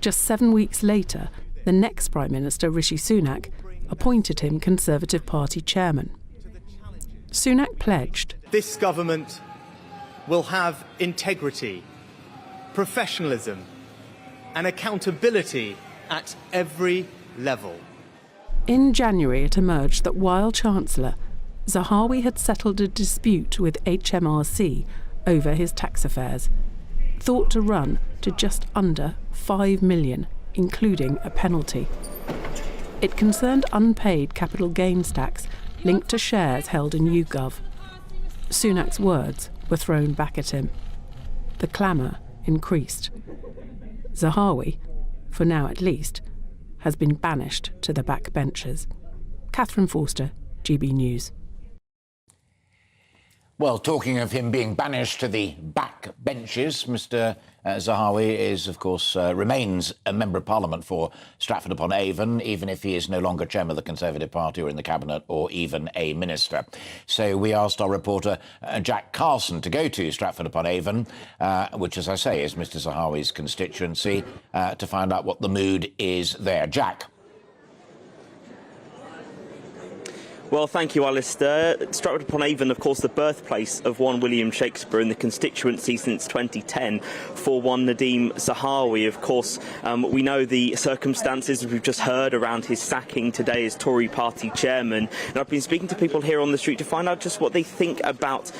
Just 7 weeks later, the next Prime Minister, Rishi Sunak, appointed him Conservative Party chairman. Sunak pledged, "This government will have integrity, professionalism and accountability at every level." In January, it emerged that while Chancellor, Zahawi had settled a dispute with HMRC over his tax affairs, thought to run to just under 5 million, including a penalty. It concerned unpaid capital gains tax linked to shares held in YouGov. Sunak's words were thrown back at him. The clamour increased. Zahawi, for now at least, has been banished to the backbenches. Catherine Forster, GB News. Well, talking of him being banished to the back benches, Mr. Zahawi is, of course, remains a Member of Parliament for Stratford-upon-Avon, even if he is no longer chairman of the Conservative Party or in the Cabinet or even a minister. So we asked our reporter, Jack Carson, to go to Stratford-upon-Avon, which, as I say, is Mr. Zahawi's constituency, to find out what the mood is there. Jack. Well, thank you, Alastair. Stratford-upon-Avon, of course, the birthplace of one William Shakespeare, in the constituency since 2010 for one Nadeem Zahawi. Of course, we know the circumstances we've just heard around his sacking today as Tory party chairman. And I've been speaking to people here on the street to find out just what they think about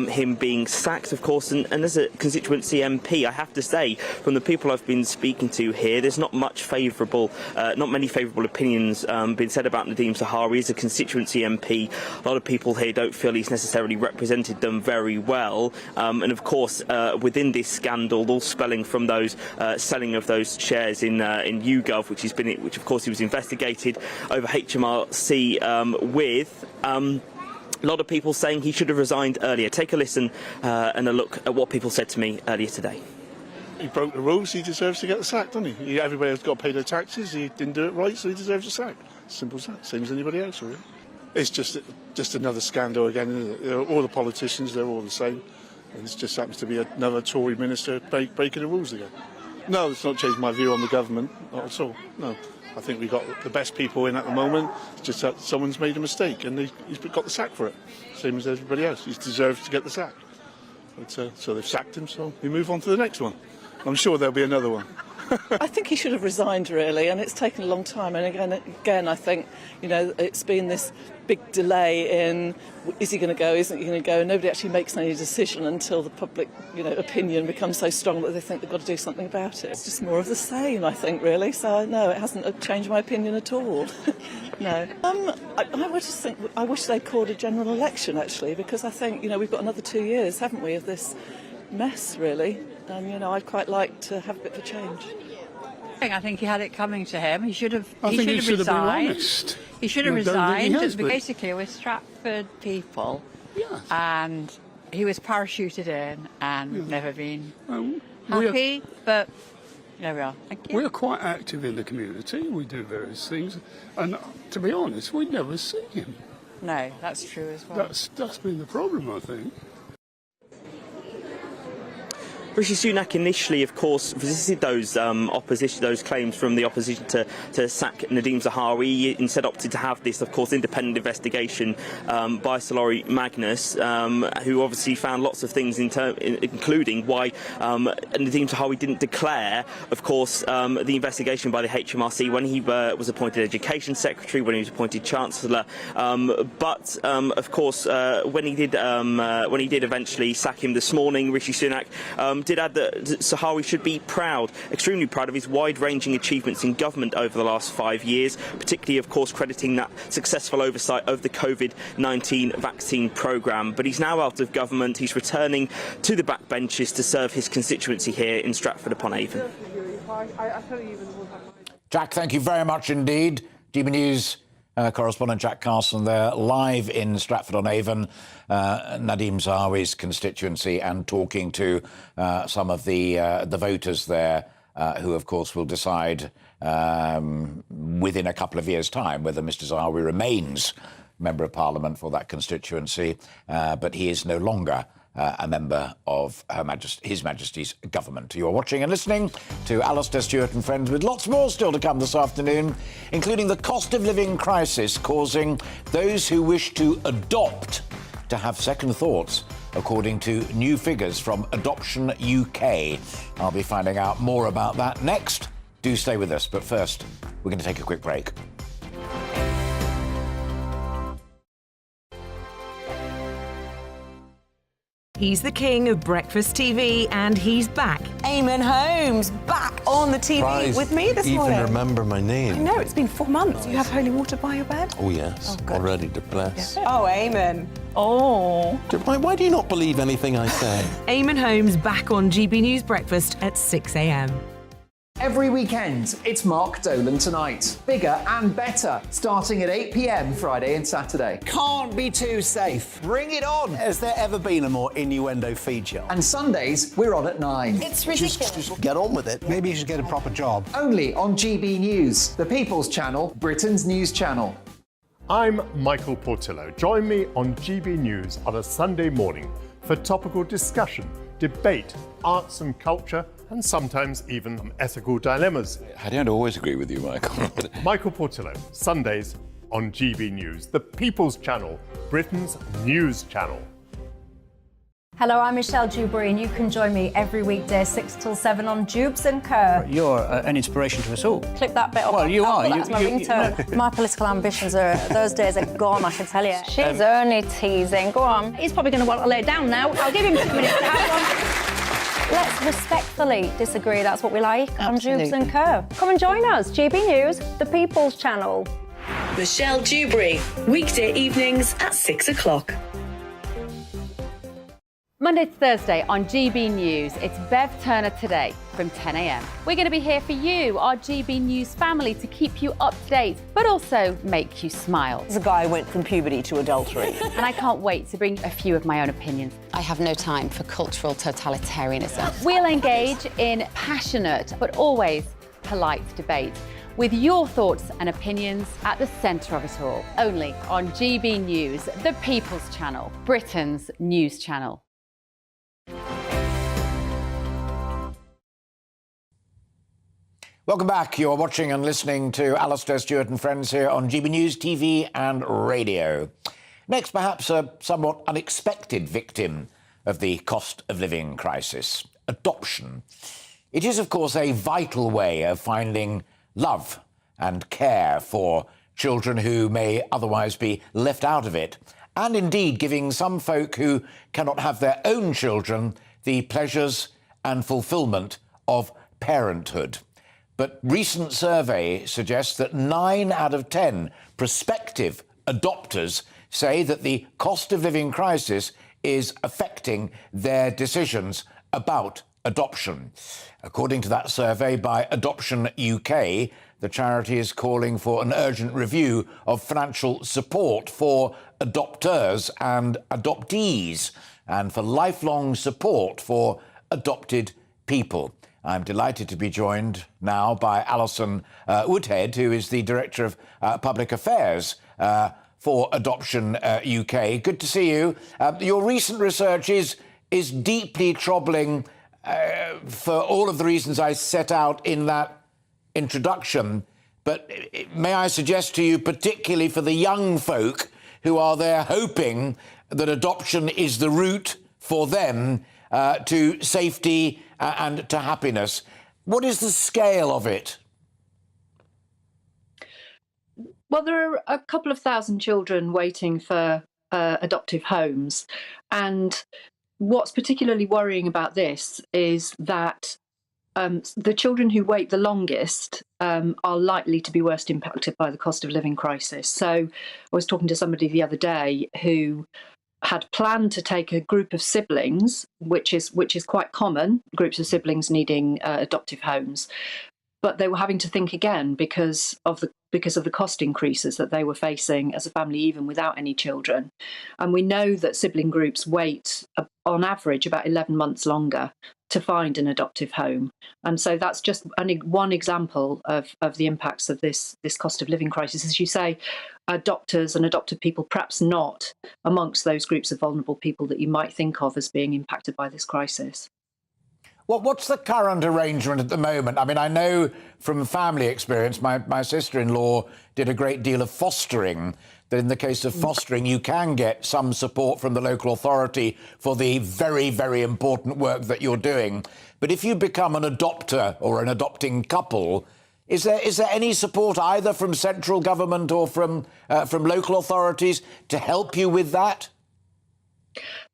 him being sacked, of course. And as a constituency MP, I have to say, from the people I've been speaking to here, there's not many favourable opinions being said about Nadeem Zahawi as a constituency MP. A lot of people here don't feel he's necessarily represented them very well, and of course within this scandal, all spelling from those selling of those shares in YouGov, which of course he was investigated over HMRC with. A lot of people saying he should have resigned earlier. Take a listen and a look at what people said to me earlier today. He broke the rules, he deserves to get the sack, doesn't he? Everybody has got to pay their taxes, he didn't do it right, so he deserves a sack. Simple as that, same as anybody else, really. It's just another scandal again, isn't it? All the politicians, they're all the same. And it just happens to be another Tory minister breaking the rules again. No, it's not changed my view on the government, not at all, no. I think we've got the best people in at the moment. It's just that someone's made a mistake and he's got the sack for it, same as everybody else. He deserves to get the sack. But, so they've sacked him, so we move on to the next one. I'm sure there'll be another one. I think he should have resigned, really, and it's taken a long time. And again, I think, it's been this big delay in is he going to go, isn't he going to go, and nobody actually makes any decision until the public, opinion becomes so strong that they think they've got to do something about it. It's just more of the same, I think, really. So, no, it hasn't changed my opinion at all. No. I wish they'd called a general election, actually, because I think, we've got another 2 years, haven't we, of this mess, really. And, I'd quite like to have a bit of a change. I think he had it coming to him. He should have. I think he should have been resigned. honest. He should have I don't think he resigned. has been. Basically, we're Stratford people, Yes. and he was parachuted in and never been we're- happy. But there we are. Thank you. We're quite active in the community. We do various things. And to be honest, we'd never see him. No, that's true as well. That's been the problem, I think. Rishi Sunak initially, of course, resisted those those claims from the opposition to sack Nadeem Zahawi. He instead opted to have this, of course, independent investigation by Sir Laurie Magnus, who obviously found lots of things, including why Nadeem Zahawi didn't declare, of course, the investigation by the HMRC when he was appointed Education Secretary, when he was appointed Chancellor. But of course, when he did eventually sack him this morning, Rishi Sunak did add that Zahawi should be proud, extremely proud of his wide-ranging achievements in government over the last 5 years, particularly, of course, crediting that successful oversight of the COVID-19 vaccine programme. But he's now out of government. He's returning to the backbenches to serve his constituency here in Stratford-upon-Avon. Jack, thank you very much indeed. GB News correspondent Jack Carson there, live in Stratford-on-Avon, Nadeem Zahawi's constituency, and talking to some of the voters there, who, of course, will decide within a couple of years' time whether Mr Zahawi remains Member of Parliament for that constituency, but he is no longer a member of His Majesty's government. You're watching and listening to Alastair, Stewart and Friends, with lots more still to come this afternoon, including the cost of living crisis causing those who wish to adopt to have second thoughts, according to new figures from Adoption UK. I'll be finding out more about that next. Do stay with us, but first, we're going to take a quick break. He's the king of breakfast TV, and he's back. Eamon Holmes, back on the TV with me this morning. Even remember my name. I know, it's been 4 months. You have holy water by your bed? Oh, yes. Already to bless. Oh, Eamon. Oh. Why do you not believe anything I say? Eamon Holmes back on GB News Breakfast at 6 a.m. Every weekend, it's Mark Dolan Tonight. Bigger and better, starting at 8 p.m. Friday and Saturday. Can't be too safe. Bring it on. Has there ever been a more innuendo feature? And Sundays, we're on at 9. It's ridiculous. Just get on with it. Maybe you should get a proper job. Only on GB News, the People's Channel, Britain's news channel. I'm Michael Portillo. Join me on GB News on a Sunday morning for topical discussion, debate, arts and culture, and sometimes even ethical dilemmas. I don't always agree with you, Michael. Michael Portillo, Sundays on GB News, the People's Channel, Britain's news channel. Hello, I'm Michelle Dewberry, and you can join me every weekday 6 till 7 on Jubes and Kerr. You're an inspiration to us all. Clip that bit up. Well, you are. That's my ringtone. My political ambitions those days are gone, I can tell you. She's only teasing. Go on. He's probably going to want to lay down now. I'll give him 2 minutes to have one. Let's respectfully disagree. That's what we like on Jubes and Kerr. Come and join us. GB News, the People's Channel. Michelle Dewberry, weekday evenings at 6 o'clock. Monday to Thursday on GB News, it's Bev Turner Today from 10 a.m. We're going to be here for you, our GB News family, to keep you up to date, but also make you smile. The guy went from puberty to adultery. And I can't wait to bring a few of my own opinions. I have no time for cultural totalitarianism. We'll engage in passionate, but always polite debate, with your thoughts and opinions at the centre of it all. Only on GB News, the People's Channel, Britain's news channel. Welcome back. You're watching and listening to Alastair, Stewart and Friends here on GB News TV and radio. Next, perhaps a somewhat unexpected victim of the cost of living crisis, adoption. It is, of course, a vital way of finding love and care for children who may otherwise be left out of it, and indeed giving some folk who cannot have their own children the pleasures and fulfilment of parenthood. But recent survey suggests that 9 out of 10 prospective adopters say that the cost of living crisis is affecting their decisions about adoption. According to that survey by Adoption UK, the charity is calling for an urgent review of financial support for adopters and adoptees, and for lifelong support for adopted people. I'm delighted to be joined now by Alison Woodhead, who is the Director of Public Affairs for Adoption UK. Good to see you. Your recent research is deeply troubling for all of the reasons I set out in that introduction. But may I suggest to you, particularly for the young folk who are there hoping that adoption is the route for them to safety and to happiness. What is the scale of it? Well, there are a couple of thousand children waiting for adoptive homes. And what's particularly worrying about this is that the children who wait the longest are likely to be worst impacted by the cost of living crisis. So I was talking to somebody the other day who had planned to take a group of siblings, which is quite common, groups of siblings needing adoptive homes, but they were having to think again because of the cost increases that they were facing as a family, even without any children. And we know that sibling groups wait on average about 11 months longer to find an adoptive home. And so that's just one example of the impacts of this cost of living crisis. As you say, adopters and adopted people perhaps not amongst those groups of vulnerable people that you might think of as being impacted by this crisis. Well, what's the current arrangement at the moment? I mean, I know from family experience, my sister-in-law did a great deal of fostering, that in the case of fostering, you can get some support from the local authority for the very, very important work that you're doing. But if you become an adopter or an adopting couple, is there any support either from central government or from local authorities to help you with that?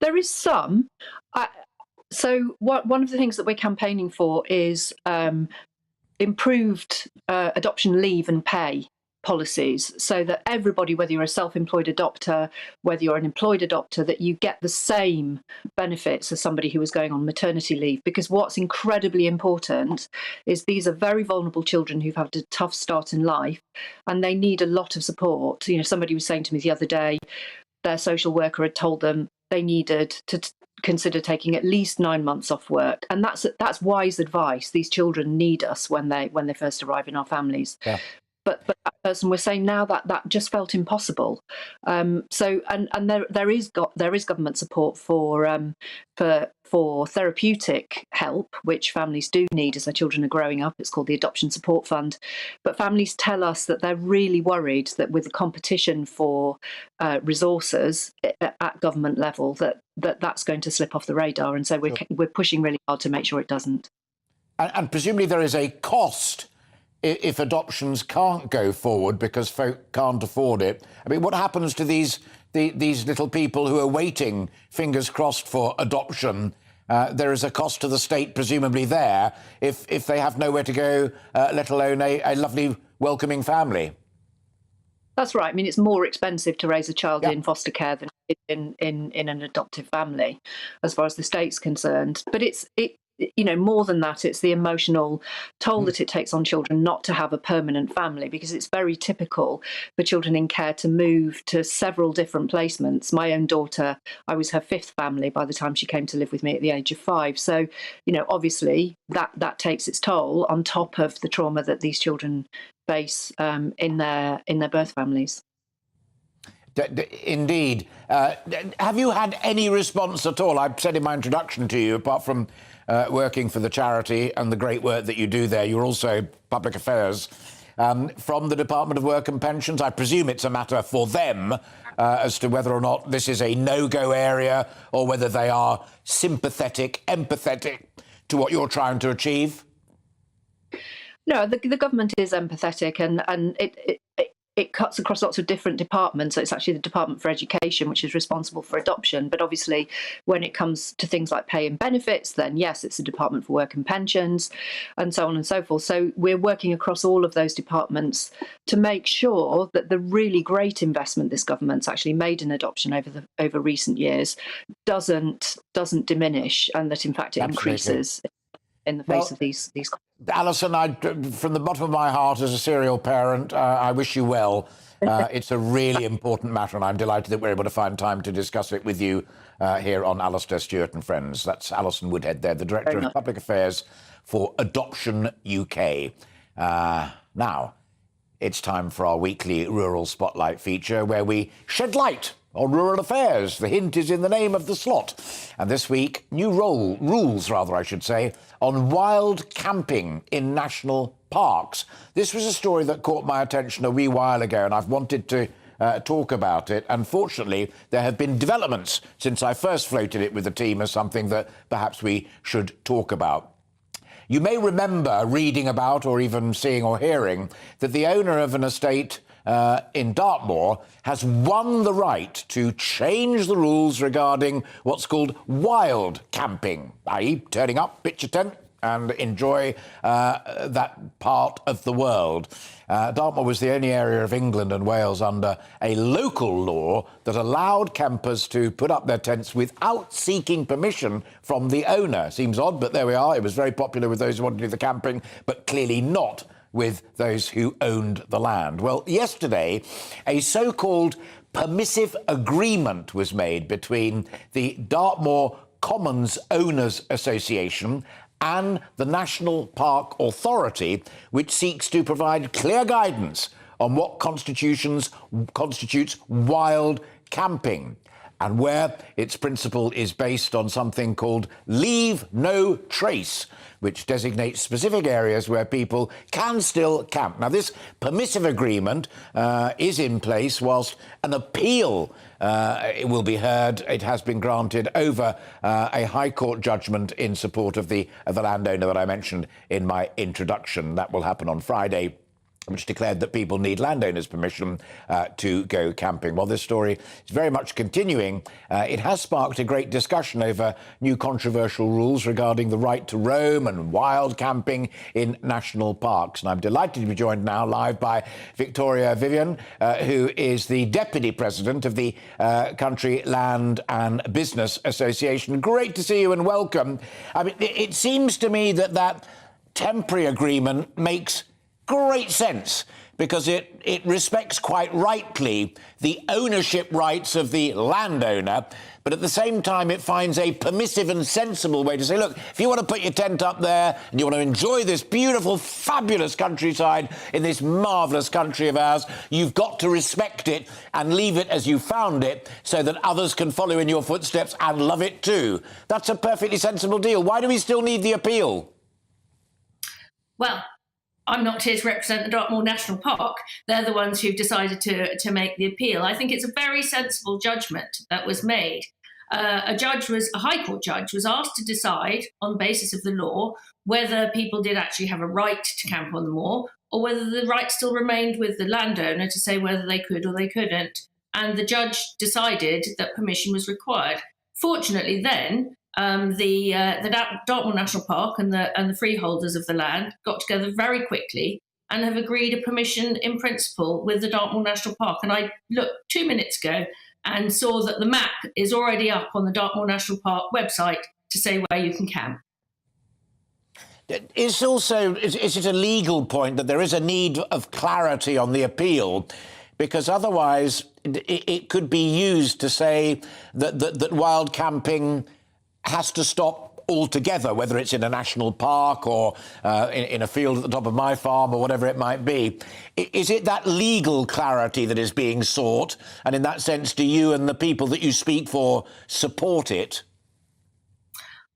There is some. So one of the things that we're campaigning for is improved adoption leave and pay policies, so that everybody, whether you're a self-employed adopter, whether you're an employed adopter, that you get the same benefits as somebody who is going on maternity leave. Because what's incredibly important is these are very vulnerable children who've had a tough start in life and they need a lot of support. You know, somebody was saying to me the other day, their social worker had told them they needed to consider taking at least 9 months off work, and that's wise advice. These children need us when they first arrive in our families. Yeah. But that person was saying now that just felt impossible. So there is government support for therapeutic help, which families do need as their children are growing up. It's called the Adoption Support Fund. But families tell us that they're really worried that with the competition for resources at government level, that's going to slip off the radar. And so we're pushing really hard to make sure it doesn't. And presumably there is a cost if adoptions can't go forward because folk can't afford it. I mean, what happens to these little people who are waiting, fingers crossed, for adoption? There is a cost to the state, presumably, there, if they have nowhere to go, let alone a lovely, welcoming family. That's right. I mean, it's more expensive to raise a child in foster care than in an adoptive family, as far as the state's concerned. But more than that, it's the emotional toll that it takes on children not to have a permanent family, because it's very typical for children in care to move to several different placements. My own daughter, I was her 5th family by the time she came to live with me at the age of 5. So, obviously that takes its toll on top of the trauma that these children face in their birth families. Indeed. Have you had any response at all? I said in my introduction to you, apart from working for the charity and the great work that you do there, you're also public affairs, from the Department of Work and Pensions. I presume it's a matter for them as to whether or not this is a no-go area or whether they are sympathetic, empathetic to what you're trying to achieve? No, the government is empathetic, and it cuts across lots of different departments. So it's actually the Department for Education which is responsible for adoption. But obviously, when it comes to things like pay and benefits, then yes, it's the Department for Work and Pensions, and so on and so forth. So we're working across all of those departments to make sure that the really great investment this government's actually made in adoption over recent years doesn't diminish, and that in fact it increases in the face of these. Alison, from the bottom of my heart as a serial parent, I wish you well. It's a really important matter, and I'm delighted that we're able to find time to discuss it with you here on Alastair, Stewart and Friends. That's Alison Woodhead there, the Director of Public Affairs for Adoption UK. Now, it's time for our weekly Rural Spotlight feature, where we shed light on rural affairs. The hint is in the name of the slot. And this week, new rules, I should say, on wild camping in national parks. This was a story that caught my attention a wee while ago, and I've wanted to talk about it. Unfortunately, there have been developments since I first floated it with the team as something that perhaps we should talk about. You may remember reading about, or even seeing or hearing, that the owner of an estate in Dartmoor has won the right to change the rules regarding what's called wild camping, i.e. turning up, pitch a tent and enjoy that part of the world. Dartmoor was the only area of England and Wales under a local law that allowed campers to put up their tents without seeking permission from the owner. Seems odd, but there we are. It was very popular with those who wanted to do the camping, but clearly not with those who owned the land. Well, yesterday, a so-called permissive agreement was made between the Dartmoor Commons Owners Association and the National Park Authority, which seeks to provide clear guidance on what constitutes wild camping, and where its principle is based on something called leave no trace, which designates specific areas where people can still camp. Now, this permissive agreement is in place whilst an appeal it will be heard. It has been granted over a High Court judgment in support of the landowner that I mentioned in my introduction. That will happen on Friday, which declared that people need landowners' permission to go camping. While this story is very much continuing, it has sparked a great discussion over new controversial rules regarding the right to roam and wild camping in national parks. And I'm delighted to be joined now live by Victoria Vivian, who is the Deputy President of the Country Land and Business Association. Great to see you and welcome. I mean, it seems to me that temporary agreement makes great sense, because it respects quite rightly the ownership rights of the landowner, but at the same time it finds a permissive and sensible way to say, look, if you want to put your tent up there and you want to enjoy this beautiful, fabulous countryside in this marvellous country of ours, you've got to respect it and leave it as you found it so that others can follow in your footsteps and love it too. That's a perfectly sensible deal. Why do we still need the appeal? Well, I'm not here to represent the Dartmoor National Park. They're the ones who've decided to make the appeal. I think it's a very sensible judgment that was made. A High Court judge was asked to decide on the basis of the law whether people did actually have a right to camp on the moor, or whether the right still remained with the landowner to say whether they could or they couldn't. And the judge decided that permission was required. Fortunately then, the Dartmoor National Park and the freeholders of the land got together very quickly and have agreed a permission in principle with the Dartmoor National Park. And I looked 2 minutes ago and saw that the map is already up on the Dartmoor National Park website to say where you can camp. Is it a legal point that there is a need of clarity on the appeal? Because otherwise it could be used to say that wild camping has to stop altogether, whether it's in a national park or in a field at the top of my farm or whatever it might be. Is it that legal clarity that is being sought? And in that sense, do you and the people that you speak for support it?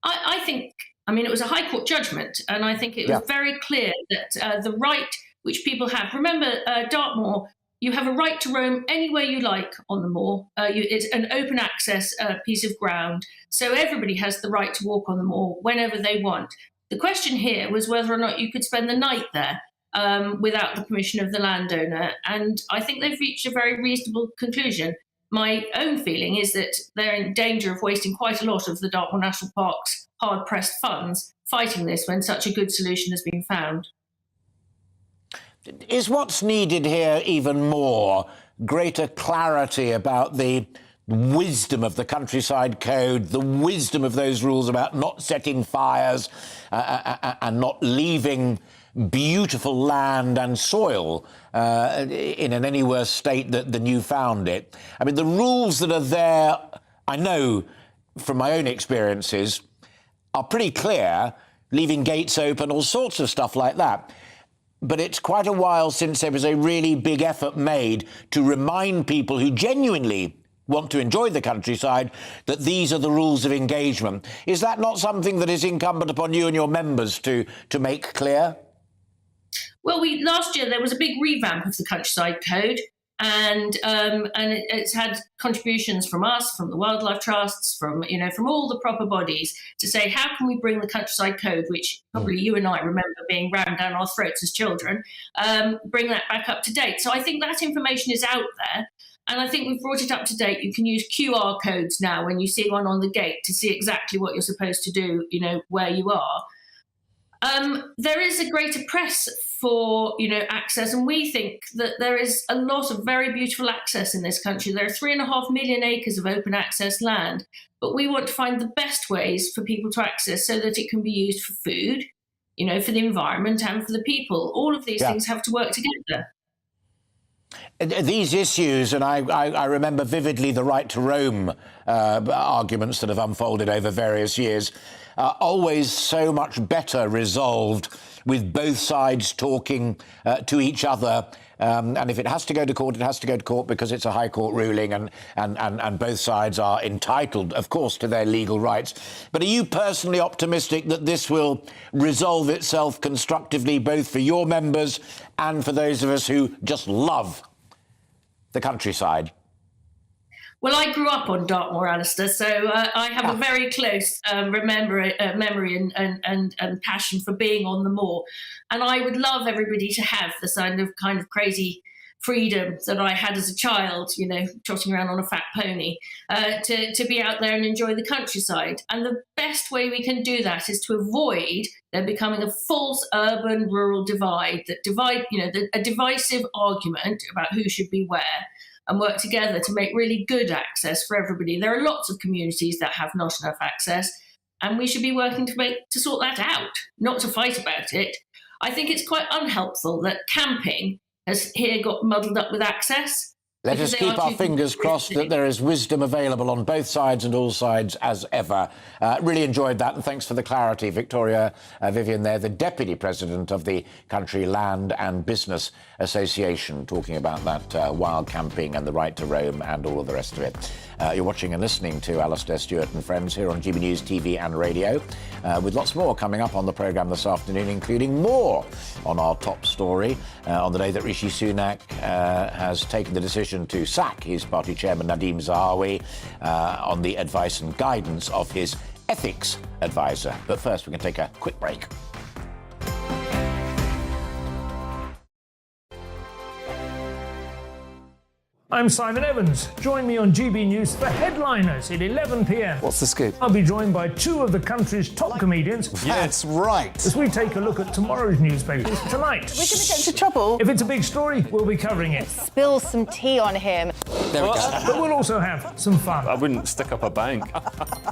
I think, it was a High Court judgment, and I think it was very clear that the right which people have... Remember, Dartmoor You have a right to roam anywhere you like on the moor. It's an open access piece of ground, so everybody has the right to walk on the moor whenever they want. The question here was whether or not you could spend the night there without the permission of the landowner, and I think they've reached a very reasonable conclusion. My own feeling is that they're in danger of wasting quite a lot of the Dartmoor National Park's hard-pressed funds fighting this when such a good solution has been found. Is what's needed here even more greater clarity about the wisdom of the Countryside Code, the wisdom of those rules about not setting fires and not leaving beautiful land and soil in an any worse state than you found it? I mean, the rules that are there, I know from my own experiences, are pretty clear, leaving gates open, all sorts of stuff like that. But it's quite a while since there was a really big effort made to remind people who genuinely want to enjoy the countryside that these are the rules of engagement. Is that not something that is incumbent upon you and your members to make clear? Well, last year there was a big revamp of the Countryside Code, and it's had contributions from us, from the wildlife trusts, from all the proper bodies to say how can we bring the Countryside Code, which probably you and I remember being rammed down our throats as children, bring that back up to date. So I think that information is out there, and I think we've brought it up to date. You can use QR codes now when you see one on the gate to see exactly what you're supposed to do, where you are. There is a greater press for, access, and we think that there is a lot of very beautiful access in this country. There are 3.5 million acres of open access land, but we want to find the best ways for people to access so that it can be used for food, for the environment and for the people. All of these things have to work together. These issues, and I remember vividly the right to roam arguments that have unfolded over various years, are always so much better resolved with both sides talking to each other. And if it has to go to court, it has to go to court because it's a High Court ruling, and both sides are entitled, of course, to their legal rights. But are you personally optimistic that this will resolve itself constructively, both for your members and for those of us who just love the countryside? Well, I grew up on Dartmoor, Alastair, so I have a very close memory and passion for being on the moor. And I would love everybody to have the kind of crazy freedom that I had as a child, trotting around on a fat pony, to be out there and enjoy the countryside. And the best way we can do that is to avoid there becoming a false urban-rural divide, a divisive argument about who should be where, and work together to make really good access for everybody. There are lots of communities that have not enough access, and we should be working to sort that out, not to fight about it. I think it's quite unhelpful that camping has here got muddled up with access. Let us keep our fingers crossed that there is wisdom available on both sides and all sides as ever. Really enjoyed that, and thanks for the clarity. Victoria Vivian there, the Deputy President of the Country Land and Business Association, talking about that wild camping and the right to roam and all of the rest of it. You're watching and listening to Alastair, Stewart and Friends here on GB News TV and radio, with lots more coming up on the programme this afternoon, including more on our top story on the day that Rishi Sunak has taken the decision to sack his party chairman Nadeem Zahawi on the advice and guidance of his ethics advisor. But first, we can take a quick break. I'm Simon Evans. Join me on GB News for Headliners at 11 p.m. What's the scoop? I'll be joined by two of the country's top comedians. That's right. As we take a look at tomorrow's newspapers tonight. We're going to get into trouble. If it's a big story, we'll be covering it. Spill some tea on him. There we go. But we'll also have some fun. I wouldn't stick up a bank.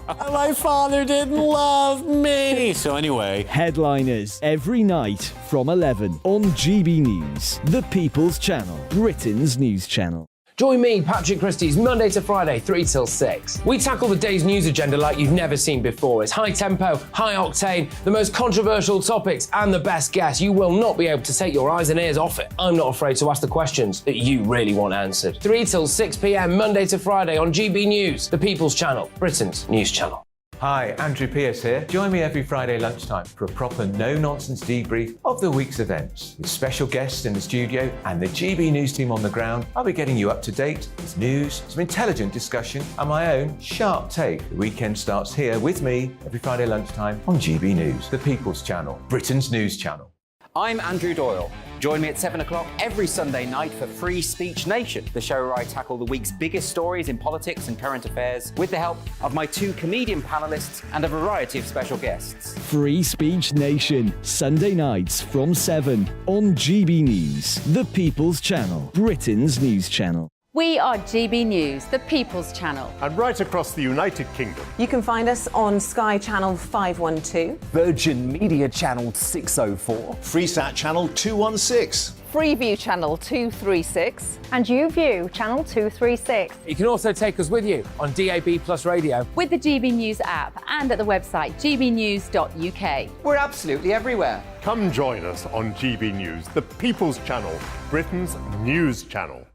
My father didn't love me. So anyway. Headliners every night from 11 on GB News, the People's Channel, Britain's news channel. Join me, Patrick Christie's, Monday to Friday, 3 till 6. We tackle the day's news agenda like you've never seen before. It's high tempo, high octane, the most controversial topics, and the best guests. You will not be able to take your eyes and ears off it. I'm not afraid to ask the questions that you really want answered. 3 till 6 p.m, Monday to Friday on GB News, the People's Channel, Britain's news channel. Hi, Andrew Pearce here. Join me every Friday lunchtime for a proper no-nonsense debrief of the week's events. With special guests in the studio and the GB News team on the ground, I'll be getting you up to date with news, some intelligent discussion and my own sharp take. The weekend starts here with me every Friday lunchtime on GB News, the People's Channel, Britain's news channel. I'm Andrew Doyle. Join me at 7 o'clock every Sunday night for Free Speech Nation, the show where I tackle the week's biggest stories in politics and current affairs with the help of my 2 comedian panellists and a variety of special guests. Free Speech Nation, Sunday nights from 7 on GB News, the People's Channel, Britain's news channel. We are GB News, the People's Channel. And right across the United Kingdom. You can find us on Sky Channel 512, Virgin Media Channel 604, Freesat Channel 216, Freeview Channel 236, and YouView Channel 236. You can also take us with you on DAB Plus Radio, with the GB News app and at the website gbnews.uk. We're absolutely everywhere. Come join us on GB News, the People's Channel, Britain's news channel.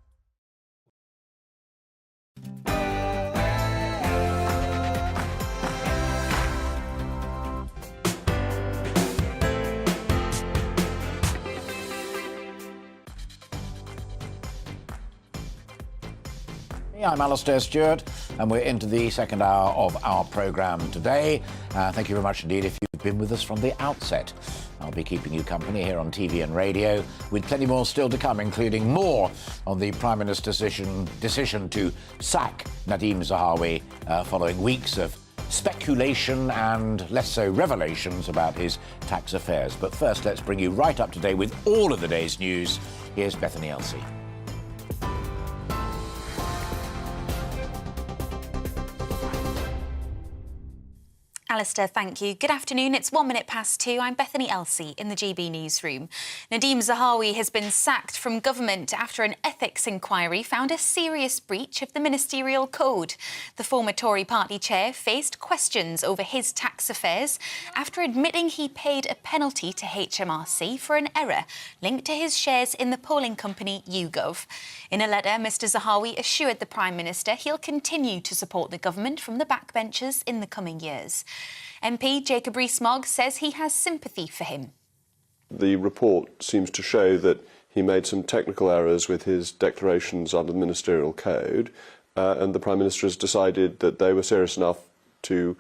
I'm Alastair Stewart, and we're into the second hour of our programme today. Thank you very much indeed if you've been with us from the outset. I'll be keeping you company here on TV and radio, with plenty more still to come, including more on the Prime Minister's decision to sack Nadeem Zahawi following weeks of speculation and less so revelations about his tax affairs. But first, let's bring you right up to date with all of the day's news. Here's Bethany Elsey. Alastair, thank you. Good afternoon. It's 1 minute past 2. I'm Bethany Elsey in the GB newsroom. Nadeem Zahawi has been sacked from government after an ethics inquiry found a serious breach of the ministerial code. The former Tory party chair faced questions over his tax affairs after admitting he paid a penalty to HMRC for an error linked to his shares in the polling company YouGov. In a letter, Mr Zahawi assured the Prime Minister he'll continue to support the government from the backbenches in the coming years. MP Jacob Rees-Mogg says he has sympathy for him. The report seems to show that he made some technical errors with his declarations under the ministerial code, and the Prime Minister has decided that they were serious enough to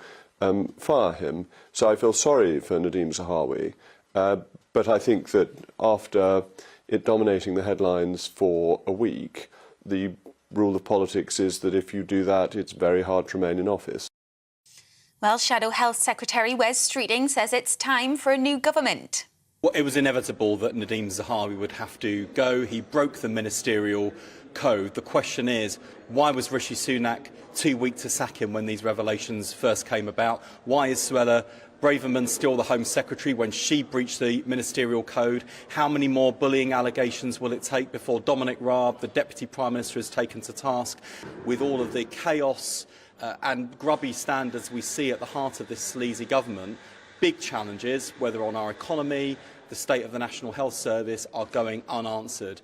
fire him. So I feel sorry for Nadeem Zahawi, but I think that after it dominating the headlines for a week, the rule of politics is that if you do that, it's very hard to remain in office. Well, Shadow Health Secretary Wes Streeting says it's time for a new government. Well, it was inevitable that Nadeem Zahawi would have to go. He broke the ministerial code. The question is, why was Rishi Sunak too weak to sack him when these revelations first came about? Why is Suella Braverman still the Home Secretary when she breached the ministerial code? How many more bullying allegations will it take before Dominic Raab, the Deputy Prime Minister, is taken to task? With all of the chaos and grubby standards we see at the heart of this sleazy government, big challenges, whether on our economy, the state of the National Health Service, are going unanswered.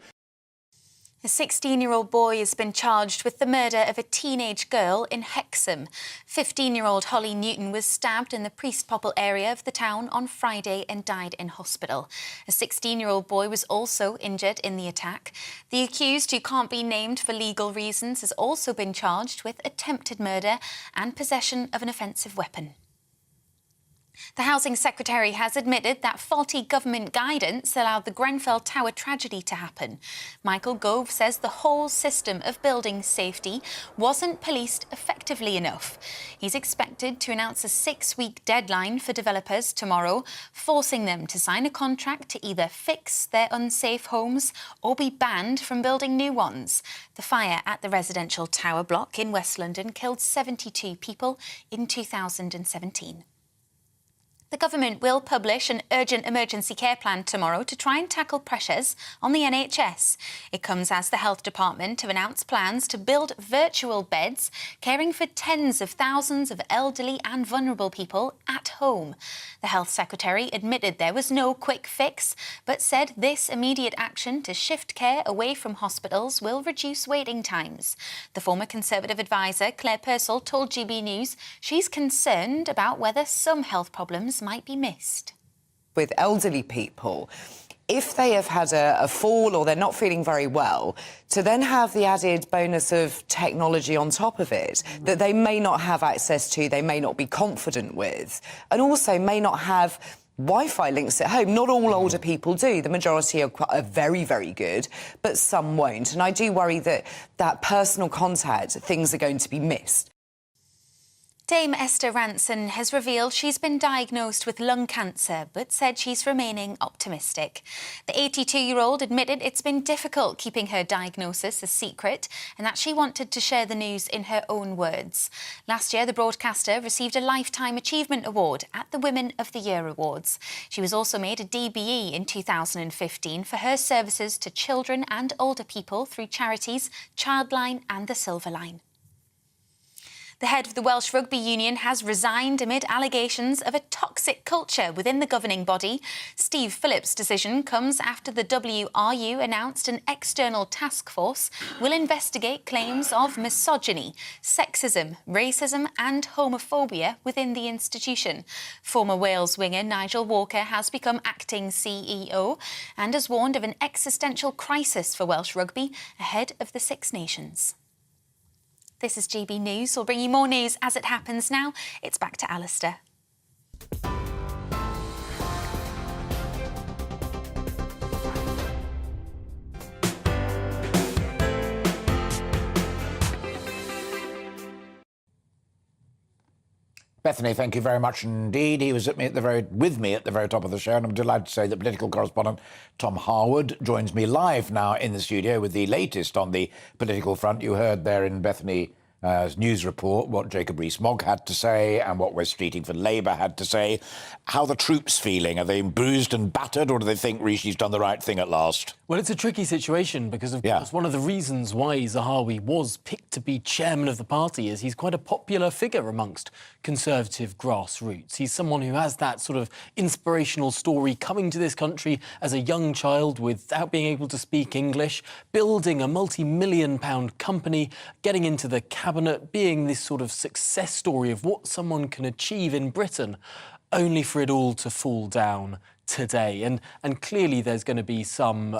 A 16-year-old boy has been charged with the murder of a teenage girl in Hexham. 15-year-old Holly Newton was stabbed in the Priest Popple area of the town on Friday and died in hospital. A 16-year-old boy was also injured in the attack. The accused, who can't be named for legal reasons, has also been charged with attempted murder and possession of an offensive weapon. The Housing Secretary has admitted that faulty government guidance allowed the Grenfell Tower tragedy to happen. Michael Gove says the whole system of building safety wasn't policed effectively enough. He's expected to announce a 6-week deadline for developers tomorrow, forcing them to sign a contract to either fix their unsafe homes or be banned from building new ones. The fire at the residential tower block in West London killed 72 people in 2017. The government will publish an urgent emergency care plan tomorrow to try and tackle pressures on the NHS. It comes as the Health Department have announced plans to build virtual beds, caring for tens of thousands of elderly and vulnerable people at home. The Health Secretary admitted there was no quick fix, but said this immediate action to shift care away from hospitals will reduce waiting times. The former Conservative advisor, Claire Purcell, told GB News she's concerned about whether some health problems might be missed. With elderly people, if they have had a fall or they're not feeling very well, to then have the added bonus of technology on top of it that they may not have access to, they may not be confident with, and also may not have Wi-Fi links at home. Not all older people do. The majority are very, very good, but some won't. And I do worry that that personal contact, things are going to be missed. Dame Esther Ranson has revealed she's been diagnosed with lung cancer, but said she's remaining optimistic. The 82-year-old admitted it's been difficult keeping her diagnosis a secret and that she wanted to share the news in her own words. Last year, the broadcaster received a Lifetime Achievement Award at the Women of the Year Awards. She was also made a DBE in 2015 for her services to children and older people through charities Childline and the Silver Line. The head of the Welsh Rugby Union has resigned amid allegations of a toxic culture within the governing body. Steve Phillips' decision comes after the WRU announced an external task force will investigate claims of misogyny, sexism, racism and homophobia within the institution. Former Wales winger Nigel Walker has become acting CEO and has warned of an existential crisis for Welsh rugby ahead of the Six Nations. This is GB News. We'll bring you more news as it happens now. It's back to Alastair. Bethany, thank you very much indeed. He was with me at the very top of the show, and I'm delighted to say that political correspondent Tom Harwood joins me live now in the studio with the latest on the political front. You heard there in Bethany's news report what Jacob Rees-Mogg had to say and what Wes Streeting for Labour had to say. How are the troops feeling? Are they bruised and battered, or do they think Rishi's done the right thing at last? Well, it's a tricky situation because, of course, one of the reasons why Zahawi was picked to be chairman of the party is he's quite a popular figure amongst Conservative grassroots. He's someone who has that sort of inspirational story, coming to this country as a young child without being able to speak English, building a multi-million-pound company, getting into the cabinet, being this sort of success story of what someone can achieve in Britain, only for it all to fall down today. And clearly there's going to be some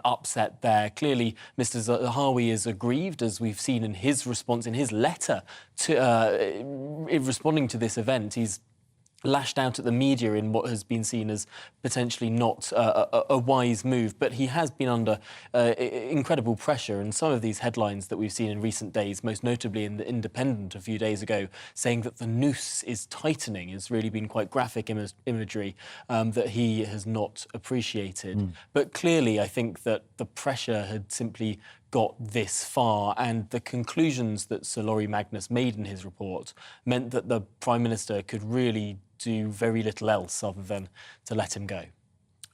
upset there. Clearly Mr Zahawi is aggrieved, as we've seen in his response, in his letter to in responding to this event. He's lashed out at the media in what has been seen as potentially not a wise move, but he has been under incredible pressure, and some of these headlines that we've seen in recent days, most notably in The Independent a few days ago, saying that the noose is tightening, has really been quite graphic imagery that he has not appreciated. But clearly I think that the pressure had simply got this far, and the conclusions that Sir Laurie Magnus made in his report meant that the Prime Minister could really do very little else other than to let him go.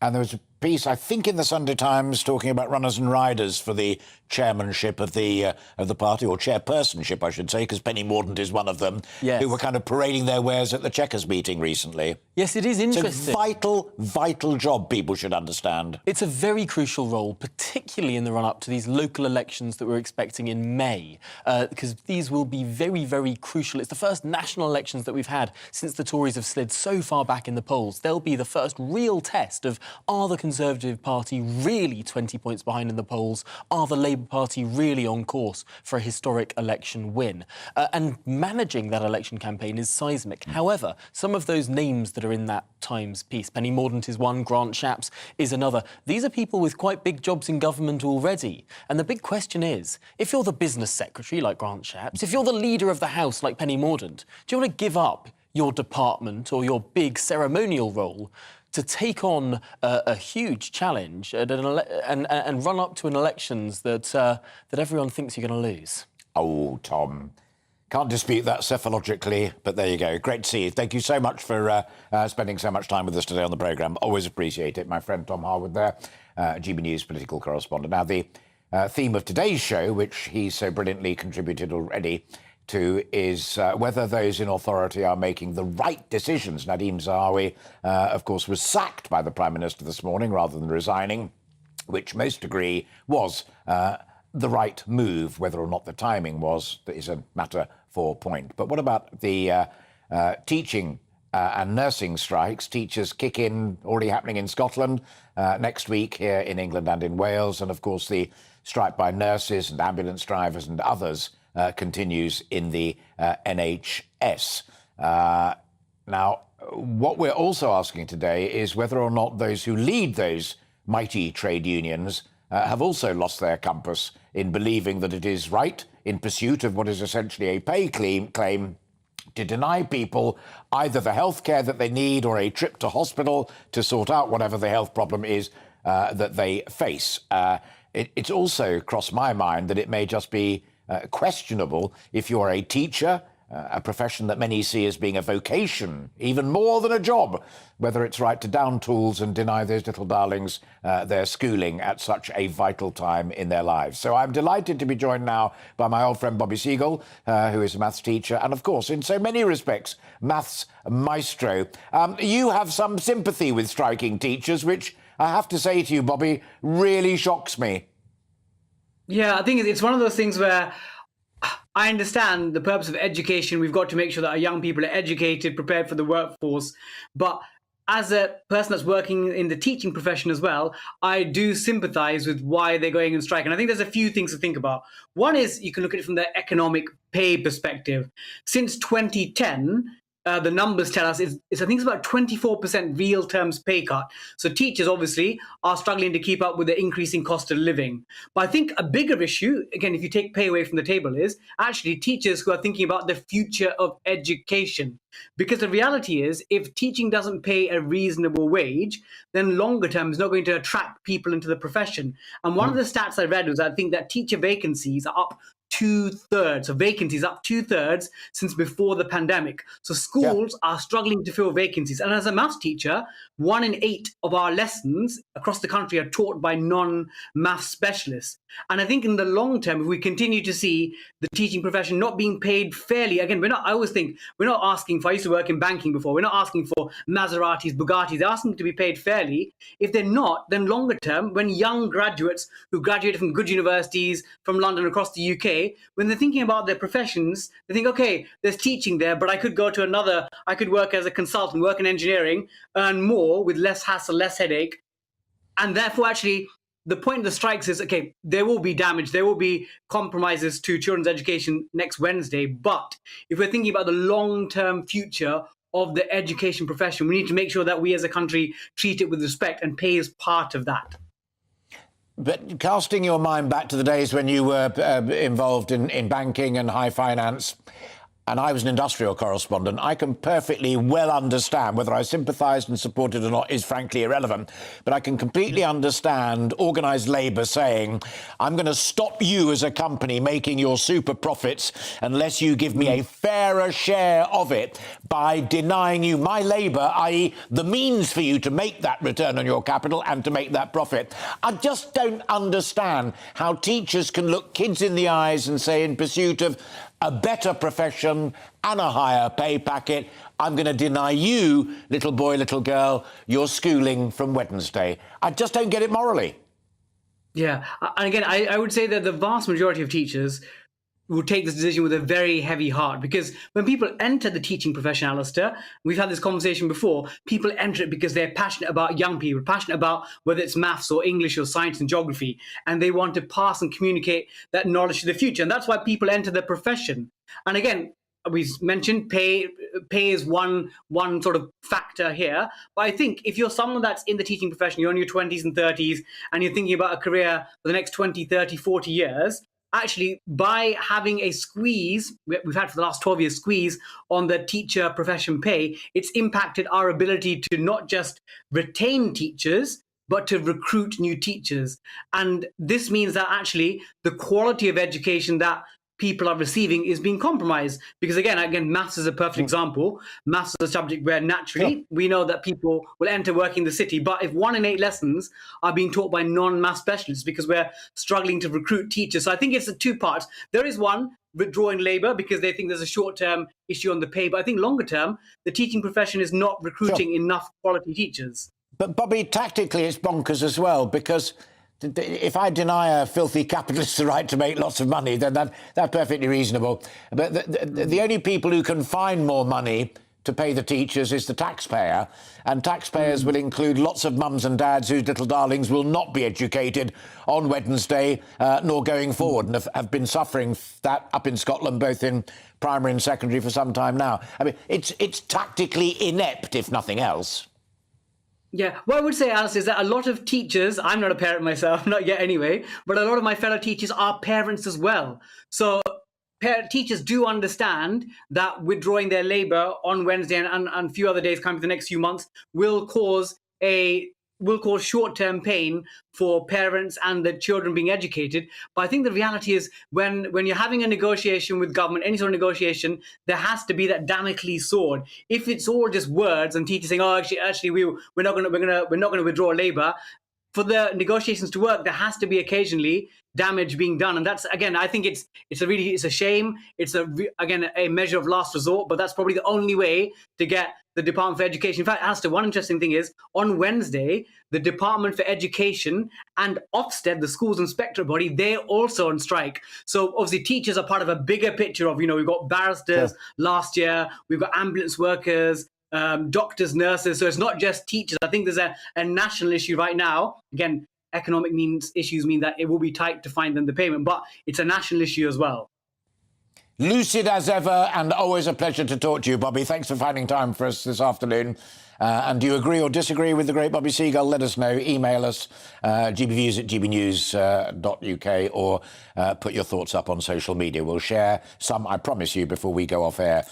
And there was a piece, I think, in the Sunday Times talking about runners and riders for the chairmanship of the party, or chairpersonship, I should say, because Penny Mordaunt is one of them, who were kind of parading their wares at the Chequers meeting recently. Yes, it is interesting. It's a vital, vital job, people should understand. It's a very crucial role, particularly in the run-up to these local elections that we're expecting in May, because these will be very, very crucial. It's the first national elections that we've had since the Tories have slid so far back in the polls. They'll be the first real test of, are the Conservative Party really 20 points behind in the polls? Are the Labour Party really on course for a historic election win? And managing that election campaign is seismic. However, some of those names that are in that Times piece, Penny Mordaunt is one, Grant Shapps is another. These are people with quite big jobs in government already. And the big question is, if you're the business secretary like Grant Shapps, if you're the leader of the House like Penny Mordaunt, do you want to give up your department or your big ceremonial role to take on a huge challenge and run up to an elections that everyone thinks you're going to lose? Oh, Tom, Can't dispute that cephalogically, but there you go. Great to see you. Thank you so much for spending so much time with us today on the programme. Always appreciate it. My friend Tom Harwood there, GB News political correspondent. Now, the theme of today's show, which he's so brilliantly contributed already to, is whether those in authority are making the right decisions. Nadeem Zahawi, of course, was sacked by the Prime Minister this morning rather than resigning, which most agree was the right move. Whether or not the timing was, that is a matter for point. But what about the teaching and nursing strikes? Teachers kick in, already happening in Scotland, next week here in England and in Wales. And of course, the strike by nurses and ambulance drivers and others continues in the NHS. Now, what we're also asking today is whether or not those who lead those mighty trade unions have also lost their compass in believing that it is right, in pursuit of what is essentially a pay claim, to deny people either the health care that they need or a trip to hospital to sort out whatever the health problem is that they face. It's also crossed my mind that it may just be questionable if you're a teacher, a profession that many see as being a vocation, even more than a job, whether it's right to down tools and deny those little darlings their schooling at such a vital time in their lives. So I'm delighted to be joined now by my old friend Bobby Siegel, who is a maths teacher and, of course, in so many respects, maths maestro. You have some sympathy with striking teachers, which I have to say to you, Bobby, really shocks me. Yeah, I think it's one of those things where I understand the purpose of education. We've got to make sure that our young people are educated, prepared for the workforce. But as a person that's working in the teaching profession as well, I do sympathise with why they're going on strike. And I think there's a few things to think about. One is you can look at it from the economic pay perspective. Since 2010, the numbers tell us I think it's about 24% real terms pay cut. So teachers obviously are struggling to keep up with the increasing cost of living. But I think a bigger issue, again, if you take pay away from the table, is actually teachers who are thinking about the future of education. Because the reality is, if teaching doesn't pay a reasonable wage, then longer term is not going to attract people into the profession. And one of the stats I read was I think that teacher vacancies are up 2/3. So vacancies up 2/3 since before the pandemic. So schools are struggling to fill vacancies. And as a maths teacher, 1 in 8 of our lessons across the country are taught by non-maths specialists. And I think in the long term, if we continue to see the teaching profession not being paid fairly, again, I always think we're not asking for, I used to work in banking before, we're not asking for Maseratis, Bugattis, they're asking to be paid fairly. If they're not, then longer term, when young graduates who graduated from good universities from London across the UK, when they're thinking about their professions, they think, okay, there's teaching there, but I could go to I could work as a consultant, work in engineering, earn more with less hassle, less headache. And therefore, actually, the point of the strikes is, okay, there will be damage, there will be compromises to children's education next Wednesday. But if we're thinking about the long-term future of the education profession, we need to make sure that we as a country treat it with respect and pay as part of that. But casting your mind back to the days when you were involved in banking and high finance, and I was an industrial correspondent, I can perfectly well understand, whether I sympathised and supported or not is frankly irrelevant, but I can completely understand organised labour saying, I'm going to stop you as a company making your super profits unless you give me a fairer share of it by denying you my labour, i.e. the means for you to make that return on your capital and to make that profit. I just don't understand how teachers can look kids in the eyes and say, in pursuit of a better profession and a higher pay packet, I'm going to deny you, little boy, little girl, your schooling from Wednesday. I just don't get it morally. Yeah, and again, I would say that the vast majority of teachers will take this decision with a very heavy heart, because when people enter the teaching profession, Alastair, we've had this conversation before, people enter it because they're passionate about young people, passionate about whether it's maths or English or science and geography, and they want to pass and communicate that knowledge to the future. And that's why people enter the profession. And again, we mentioned pay is one sort of factor here. But I think if you're someone that's in the teaching profession, you're in your 20s and 30s, and you're thinking about a career for the next 20, 30, 40 years, actually, by having a squeeze, we've had for the last 12 years, squeeze on the teacher profession pay, it's impacted our ability to not just retain teachers, but to recruit new teachers. And this means that actually the quality of education that people are receiving is being compromised. Because again, maths is a perfect example. Maths is a subject where naturally we know that people will enter work in the city. But if 1 in 8 lessons are being taught by non-math specialists because we're struggling to recruit teachers. So I think it's the 2 parts. There is one, withdrawing labour because they think there's a short-term issue on the pay. But I think longer term, the teaching profession is not recruiting enough quality teachers. But Bobby, tactically it's bonkers as well, because if I deny a filthy capitalist the right to make lots of money, then that's perfectly reasonable. But the only people who can find more money to pay the teachers is the taxpayer, and taxpayers will include lots of mums and dads whose little darlings will not be educated on Wednesday nor going forward, and have been suffering that up in Scotland, both in primary and secondary, for some time now. I mean, it's tactically inept, if nothing else. Yeah, what I would say, Alice, is that a lot of teachers, I'm not a parent myself, not yet anyway, but a lot of my fellow teachers are parents as well. So teachers do understand that withdrawing their labour on Wednesday and a few other days coming for the next few months will cause short-term pain for parents and the children being educated. But I think the reality is when you're having a negotiation with government, any sort of negotiation, there has to be that Damocles sword. If it's all just words and teachers saying, "Oh, actually, we're not going to withdraw labour," for the negotiations to work, there has to be occasionally damage being done, and that's, again, I think it's a shame. It's a measure of last resort, but that's probably the only way to get the Department for Education. In fact, Alastair, one interesting thing is on Wednesday, the Department for Education and Ofsted, the school's inspectorate body, they're also on strike. So obviously teachers are part of a bigger picture of, we've got barristers last year, we've got ambulance workers, doctors, nurses. So it's not just teachers. I think there's a national issue right now. Again, economic issues mean that it will be tight to find them the payment, but it's a national issue as well. Lucid as ever, and always a pleasure to talk to you, Bobby. Thanks for finding time for us this afternoon. And do you agree or disagree with the great Bobby Seagull? Let us know. Email us, gbviews@gbnews.uk, or put your thoughts up on social media. We'll share some, I promise you, before we go off air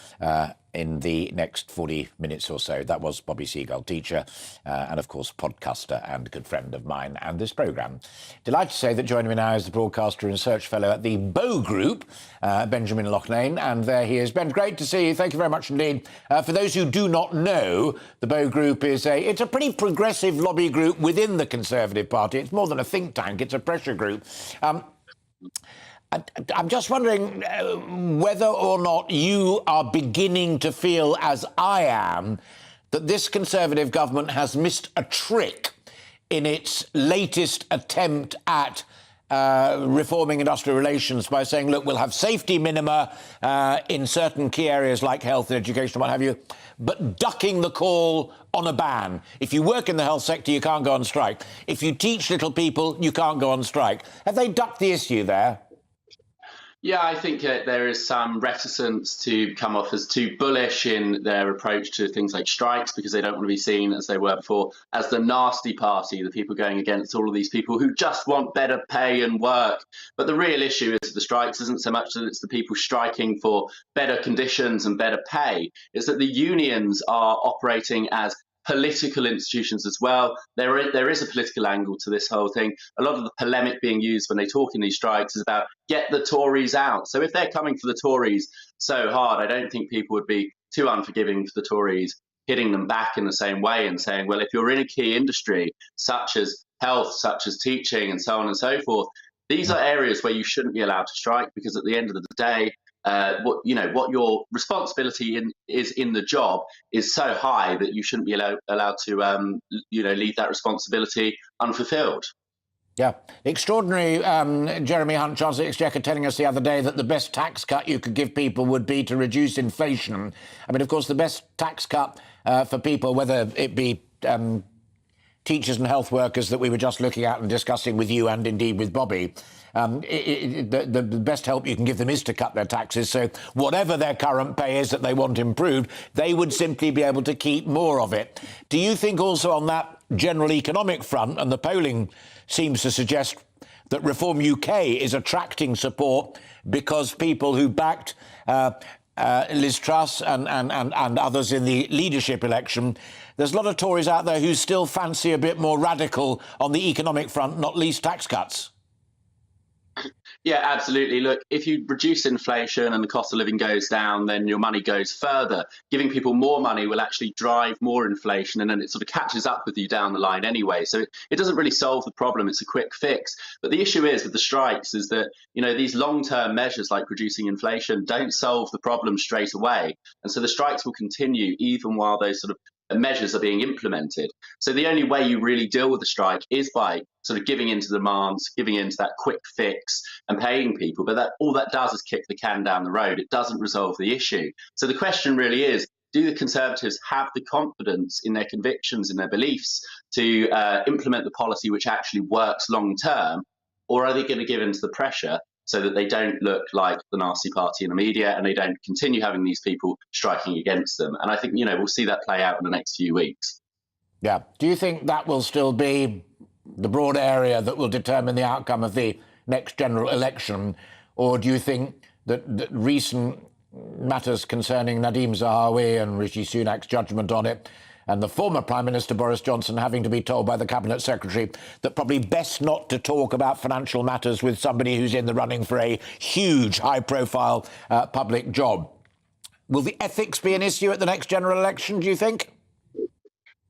in the next 40 minutes or so. That was Bobby Seagull, teacher and, of course, podcaster and good friend of mine and this programme. Delighted to say that joining me now is the broadcaster and research fellow at the Bow Group, Benjamin Loughnane, and there he is. Ben, great to see you. Thank you very much indeed. For those who do not know, the Bow Group is it's a pretty progressive lobby group within the Conservative Party. It's more than a think tank, it's a pressure group. I'm just wondering whether or not you are beginning to feel, as I am, that this Conservative government has missed a trick in its latest attempt at reforming industrial relations by saying, look, we'll have safety minima in certain key areas like health and education and what have you, but ducking the call on a ban. If you work in the health sector, you can't go on strike. If you teach little people, you can't go on strike. Have they ducked the issue there? Yeah, I think there is some reticence to come off as too bullish in their approach to things like strikes, because they don't want to be seen, as they were before, as the nasty party, the people going against all of these people who just want better pay and work. But the real issue is the strikes isn't so much that it's the people striking for better conditions and better pay. It's that the unions are operating as political institutions as well. There is a political angle to this whole thing. A lot of the polemic being used when they talk in these strikes is about get the Tories out. So if they're coming for the Tories so hard, I don't think people would be too unforgiving for the Tories hitting them back in the same way and saying, well, if you're in a key industry such as health, such as teaching and so on and so forth, these are areas where you shouldn't be allowed to strike, because at the end of the day, what your responsibility is in the job is so high that you shouldn't be allowed to leave that responsibility unfulfilled. Yeah. Extraordinary, Jeremy Hunt, Chancellor of the Exchequer, telling us the other day that the best tax cut you could give people would be to reduce inflation. I mean, of course, the best tax cut for people, whether it be teachers and health workers that we were just looking at and discussing with you and indeed with Bobby, the best help you can give them is to cut their taxes. So whatever their current pay is that they want improved, they would simply be able to keep more of it. Do you think also on that general economic front, and the polling seems to suggest that Reform UK is attracting support because people who backed Liz Truss and others in the leadership election, there's a lot of Tories out there who still fancy a bit more radical on the economic front, not least tax cuts? Yeah, absolutely. Look, if you reduce inflation and the cost of living goes down, then your money goes further. Giving people more money will actually drive more inflation, and then it sort of catches up with you down the line anyway. So it doesn't really solve the problem. It's a quick fix. But the issue is with the strikes is that, these long-term measures like reducing inflation don't solve the problem straight away. And so the strikes will continue even while those sort of measures are being implemented. So the only way you really deal with the strike is by sort of giving into demands, giving into that quick fix and paying people. But all that does is kick the can down the road. It doesn't resolve the issue. So the question really is, do the Conservatives have the confidence in their convictions, in their beliefs to implement the policy which actually works long term? Or are they going to give into the pressure so that they don't look like the nasty party in the media and they don't continue having these people striking against them? And I think, we'll see that play out in the next few weeks. Yeah. Do you think that will still be the broad area that will determine the outcome of the next general election? Or do you think that recent matters concerning Nadhim Zahawi and Rishi Sunak's judgment on it, and the former Prime Minister Boris Johnson having to be told by the Cabinet Secretary that probably best not to talk about financial matters with somebody who's in the running for a huge, high-profile public job. Will the ethics be an issue at the next general election, do you think?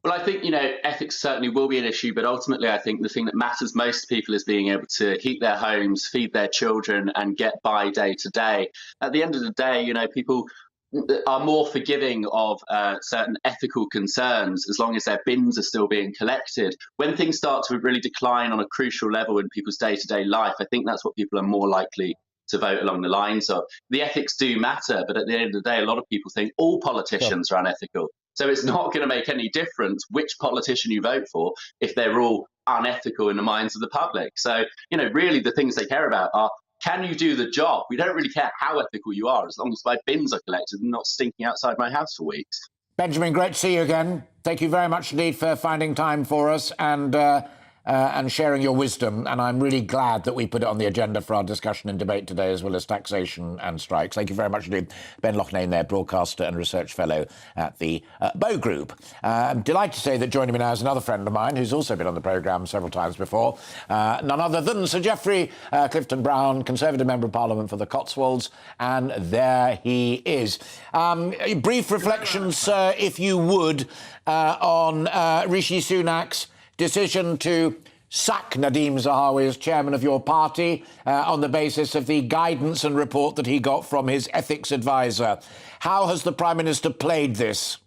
Well, I think, ethics certainly will be an issue, but ultimately I think the thing that matters most to people is being able to heat their homes, feed their children and get by day to day. At the end of the day, people are more forgiving of certain ethical concerns as long as their bins are still being collected. When things start to really decline on a crucial level in people's day-to-day life, I think that's what people are more likely to vote along the lines of. The ethics do matter, but at the end of the day, a lot of people think all politicians are unethical. So it's not going to make any difference which politician you vote for if they're all unethical in the minds of the public. So, really the things they care about are, can you do the job? We don't really care how ethical you are, as long as my bins are collected and not stinking outside my house for weeks. Benjamin, great to see you again. Thank you very much indeed for finding time for us and sharing your wisdom. And I'm really glad that we put it on the agenda for our discussion and debate today, as well as taxation and strikes. Thank you very much indeed. Ben Loughnane there, broadcaster and research fellow at the Bow Group. I'm delighted to say that joining me now is another friend of mine who's also been on the programme several times before. None other than Sir Geoffrey Clifton-Brown, Conservative Member of Parliament for the Cotswolds. And there he is. Brief reflections, sir, if you would, on Rishi Sunak's decision to sack Nadhim Zahawi as chairman of your party on the basis of the guidance and report that he got from his ethics advisor. How has the Prime Minister played this?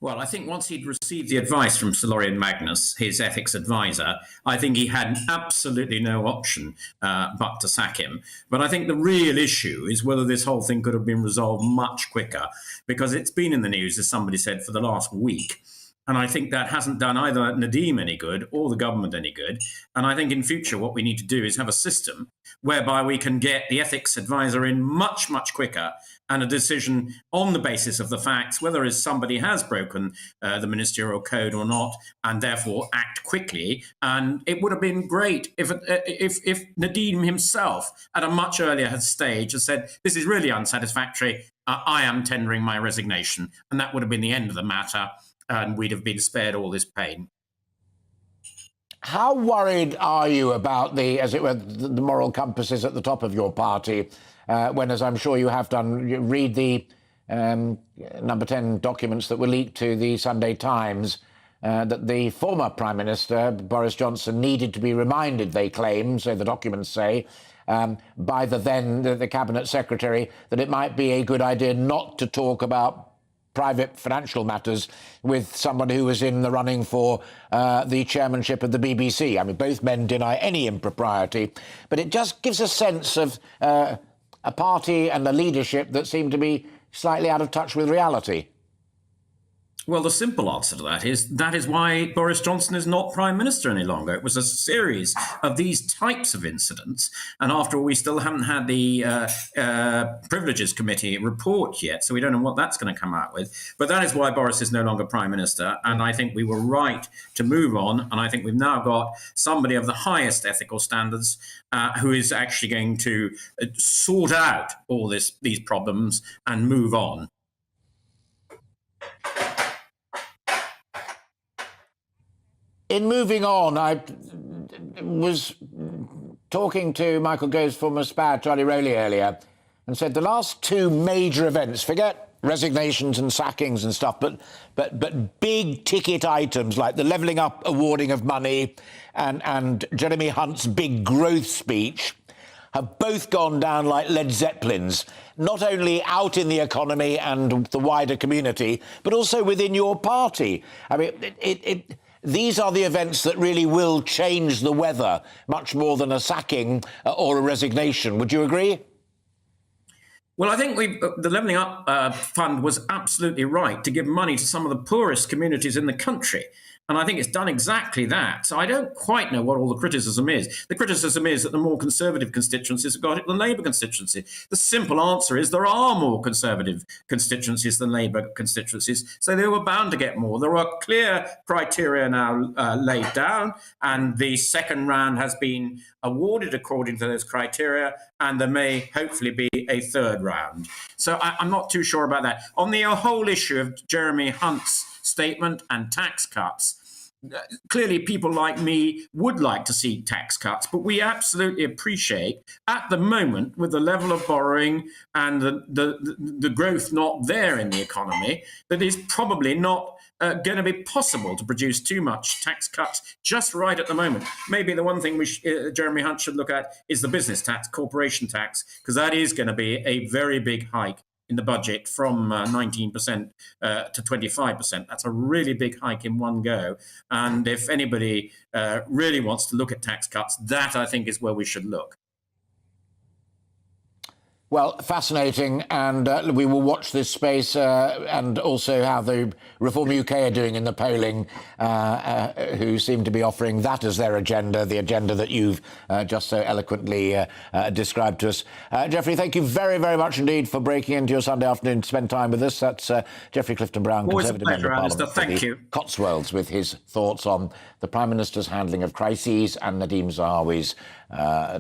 Well, I think once he'd received the advice from Sir Lorian Magnus, his ethics advisor, I think he had absolutely no option but to sack him. But I think the real issue is whether this whole thing could have been resolved much quicker, because it's been in the news, as somebody said, for the last week. And I think that hasn't done either Nadhim any good or the government any good. And I think in future what we need to do is have a system whereby we can get the ethics advisor in much, much quicker and a decision on the basis of the facts, whether somebody has broken the ministerial code or not, and therefore act quickly. And it would have been great if Nadhim himself at a much earlier stage had said, this is really unsatisfactory, I am tendering my resignation. And that would have been the end of the matter. And we'd have been spared all this pain. How worried are you about as it were, the moral compasses at the top of your party, when, as I'm sure you have done, you read the number 10 documents that were leaked to the Sunday Times, that the former Prime Minister, Boris Johnson, needed to be reminded, they claim, so the documents say, by the Cabinet Secretary, that it might be a good idea not to talk about private financial matters with someone who was in the running for the chairmanship of the BBC. I mean, both men deny any impropriety, but it just gives a sense of a party and a leadership that seem to be slightly out of touch with reality. Well, the simple answer to that is why Boris Johnson is not Prime Minister any longer. It was a series of these types of incidents. And after all, we still haven't had the Privileges Committee report yet, so we don't know what that's going to come out with. But that is why Boris is no longer Prime Minister. And I think we were right to move on. And I think we've now got somebody of the highest ethical standards who is actually going to sort out all these problems and move on. In moving on, I was talking to Michael Gove's former spy, Charlie Rowley, earlier, and said the last two major events, forget resignations and sackings and stuff, but big ticket items like the levelling up awarding of money and Jeremy Hunt's big growth speech have both gone down like Led Zeppelins, not only out in the economy and the wider community, but also within your party. I mean, these are the events that really will change the weather, much more than a sacking or a resignation. Would you agree? Well, I think the Levelling Up Fund was absolutely right to give money to some of the poorest communities in the country. And I think it's done exactly that. So I don't quite know what all the criticism is. The criticism is that the more conservative constituencies have got it than Labour constituency. The simple answer is there are more conservative constituencies than Labour constituencies, so they were bound to get more. There are clear criteria now laid down, and the second round has been awarded according to those criteria, and there may hopefully be a third round. So I'm not too sure about that. On the whole issue of Jeremy Hunt's statement and tax cuts, clearly people like me would like to see tax cuts, but we absolutely appreciate at the moment, with the level of borrowing and the growth not there in the economy, that it's probably not going to be possible to produce too much tax cuts just right at the moment. Maybe the one thing Jeremy Hunt should look at is the business tax, corporation tax, because that is going to be a very big hike in the budget from 19% to 25%. That's a really big hike in one go. And if anybody really wants to look at tax cuts, that I think is where we should look. Well, fascinating, and we will watch this space and also how the Reform UK are doing in the polling, who seem to be offering that as their agenda, the agenda that you've just so eloquently described to us. Geoffrey, thank you very, very much indeed for breaking into your Sunday afternoon to spend time with us. That's Geoffrey Clifton-Brown, Always a Conservative pleasure, Member of Alastair. Parliament Thank for you. the Cotswolds, with his thoughts on the Prime Minister's handling of crises and Nadeem Zahawi's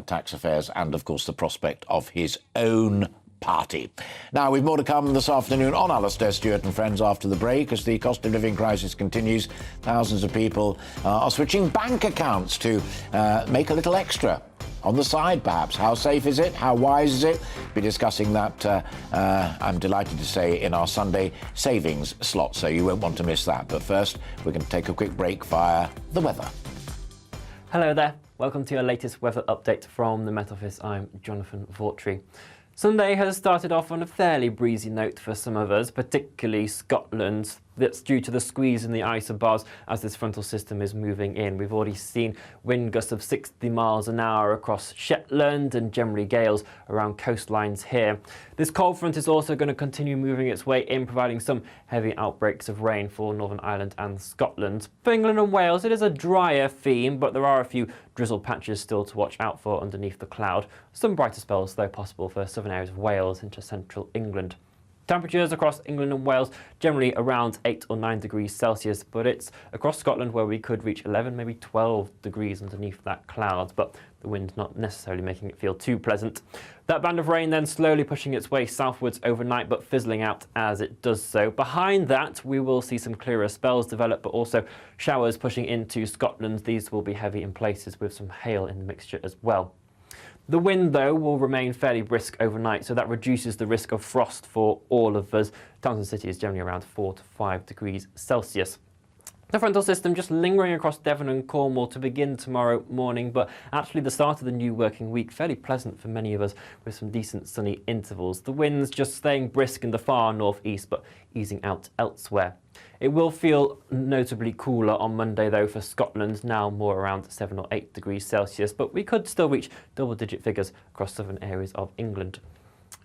tax affairs, and of course the prospect of his own party. Now, we've more to come this afternoon on Alastair, Stewart and Friends after the break. As the cost of living crisis continues, thousands of people are switching bank accounts to make a little extra on the side, perhaps. How safe is it? How wise is it? We'll be discussing that, I'm delighted to say, in our Sunday savings slot, so you won't want to miss that. But first, we're going to take a quick break via the weather. Hello there. Welcome to your latest weather update from the Met Office. I'm Jonathan Vautry. Sunday has started off on a fairly breezy note for some of us, particularly Scotland. That's due to the squeeze in the isobars as this frontal system is moving in. We've already seen wind gusts of 60 miles an hour across Shetland and generally gales around coastlines here. This cold front is also going to continue moving its way in, providing some heavy outbreaks of rain for Northern Ireland and Scotland. For England and Wales, it is a drier theme, but there are a few drizzle patches still to watch out for underneath the cloud. Some brighter spells, though, possible for southern areas of Wales into central England. Temperatures across England and Wales generally around 8 or 9 degrees Celsius, but it's across Scotland where we could reach 11, maybe 12 degrees underneath that cloud, but the wind not necessarily making it feel too pleasant. That band of rain then slowly pushing its way southwards overnight, but fizzling out as it does so. Behind that, we will see some clearer spells develop, but also showers pushing into Scotland. These will be heavy in places with some hail in the mixture as well. The wind, though, will remain fairly brisk overnight, so that reduces the risk of frost for all of us. Towns and cities generally around 4 to 5 degrees Celsius. The frontal system just lingering across Devon and Cornwall to begin tomorrow morning, but actually the start of the new working week fairly pleasant for many of us with some decent sunny intervals. The winds just staying brisk in the far northeast, but easing out elsewhere. It will feel notably cooler on Monday, though, for Scotland, now more around 7 or 8 degrees Celsius, but we could still reach double-digit figures across southern areas of England.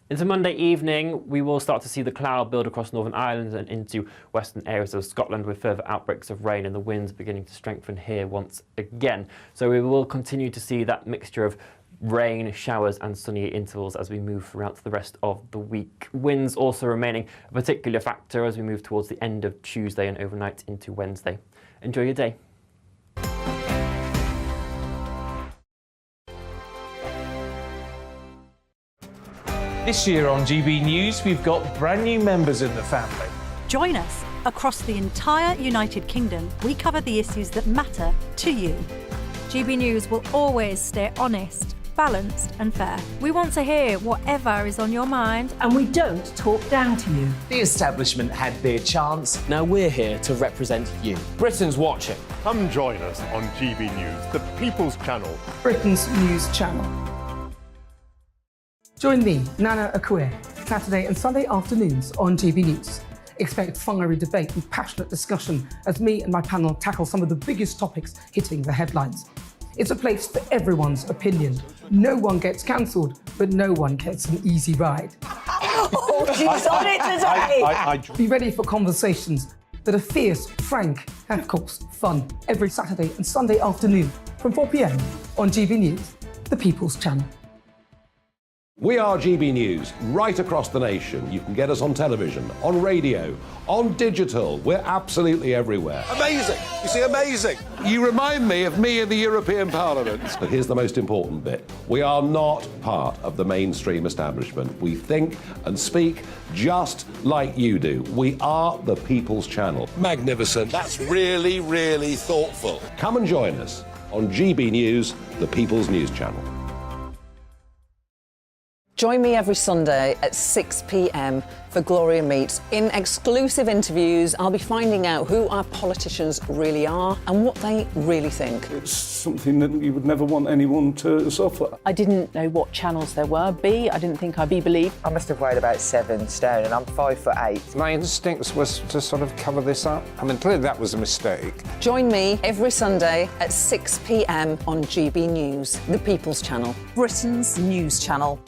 Into Monday evening, we will start to see the cloud build across Northern Ireland and into western areas of Scotland, with further outbreaks of rain and the winds beginning to strengthen here once again. So we will continue to see that mixture of rain, showers and sunny intervals as we move throughout the rest of the week. Winds also remaining a particular factor as we move towards the end of Tuesday and overnight into Wednesday. Enjoy your day. This year on GB News, we've got brand new members in the family. Join us. Across the entire United Kingdom, we cover the issues that matter to you. GB News will always stay honest, balanced and fair. We want to hear whatever is on your mind. And we don't talk down to you. The establishment had their chance. Now we're here to represent you. Britain's watching. Come join us on GB News, the People's Channel. Britain's news channel. Join me, Nana Akue, Saturday and Sunday afternoons on GB News. Expect fiery debate and passionate discussion as me and my panel tackle some of the biggest topics hitting the headlines. It's a place for everyone's opinion. No one gets cancelled, but no one gets an easy ride. Oh, she's on it today! Be ready for conversations that are fierce, frank, and of course, fun. Every Saturday and Sunday afternoon from 4 p.m. on GB News, the People's Channel. We are GB News, right across the nation. You can get us on television, on radio, on digital. We're absolutely everywhere. Amazing! You see, amazing! You remind me of me in the European Parliament. But here's the most important bit. We are not part of the mainstream establishment. We think and speak just like you do. We are the People's Channel. Magnificent. That's really, really thoughtful. Come and join us on GB News, the People's News Channel. Join me every Sunday at 6 p.m. for Gloria Meets. In exclusive interviews, I'll be finding out who our politicians really are and what they really think. It's something that you would never want anyone to suffer. I didn't know what channels there were. I didn't think I'd be believed. I must have weighed about 7 stone and I'm 5'8". My instincts was to sort of cover this up. I mean, clearly that was a mistake. Join me every Sunday at 6 p.m. on GB News, the People's Channel, Britain's news channel.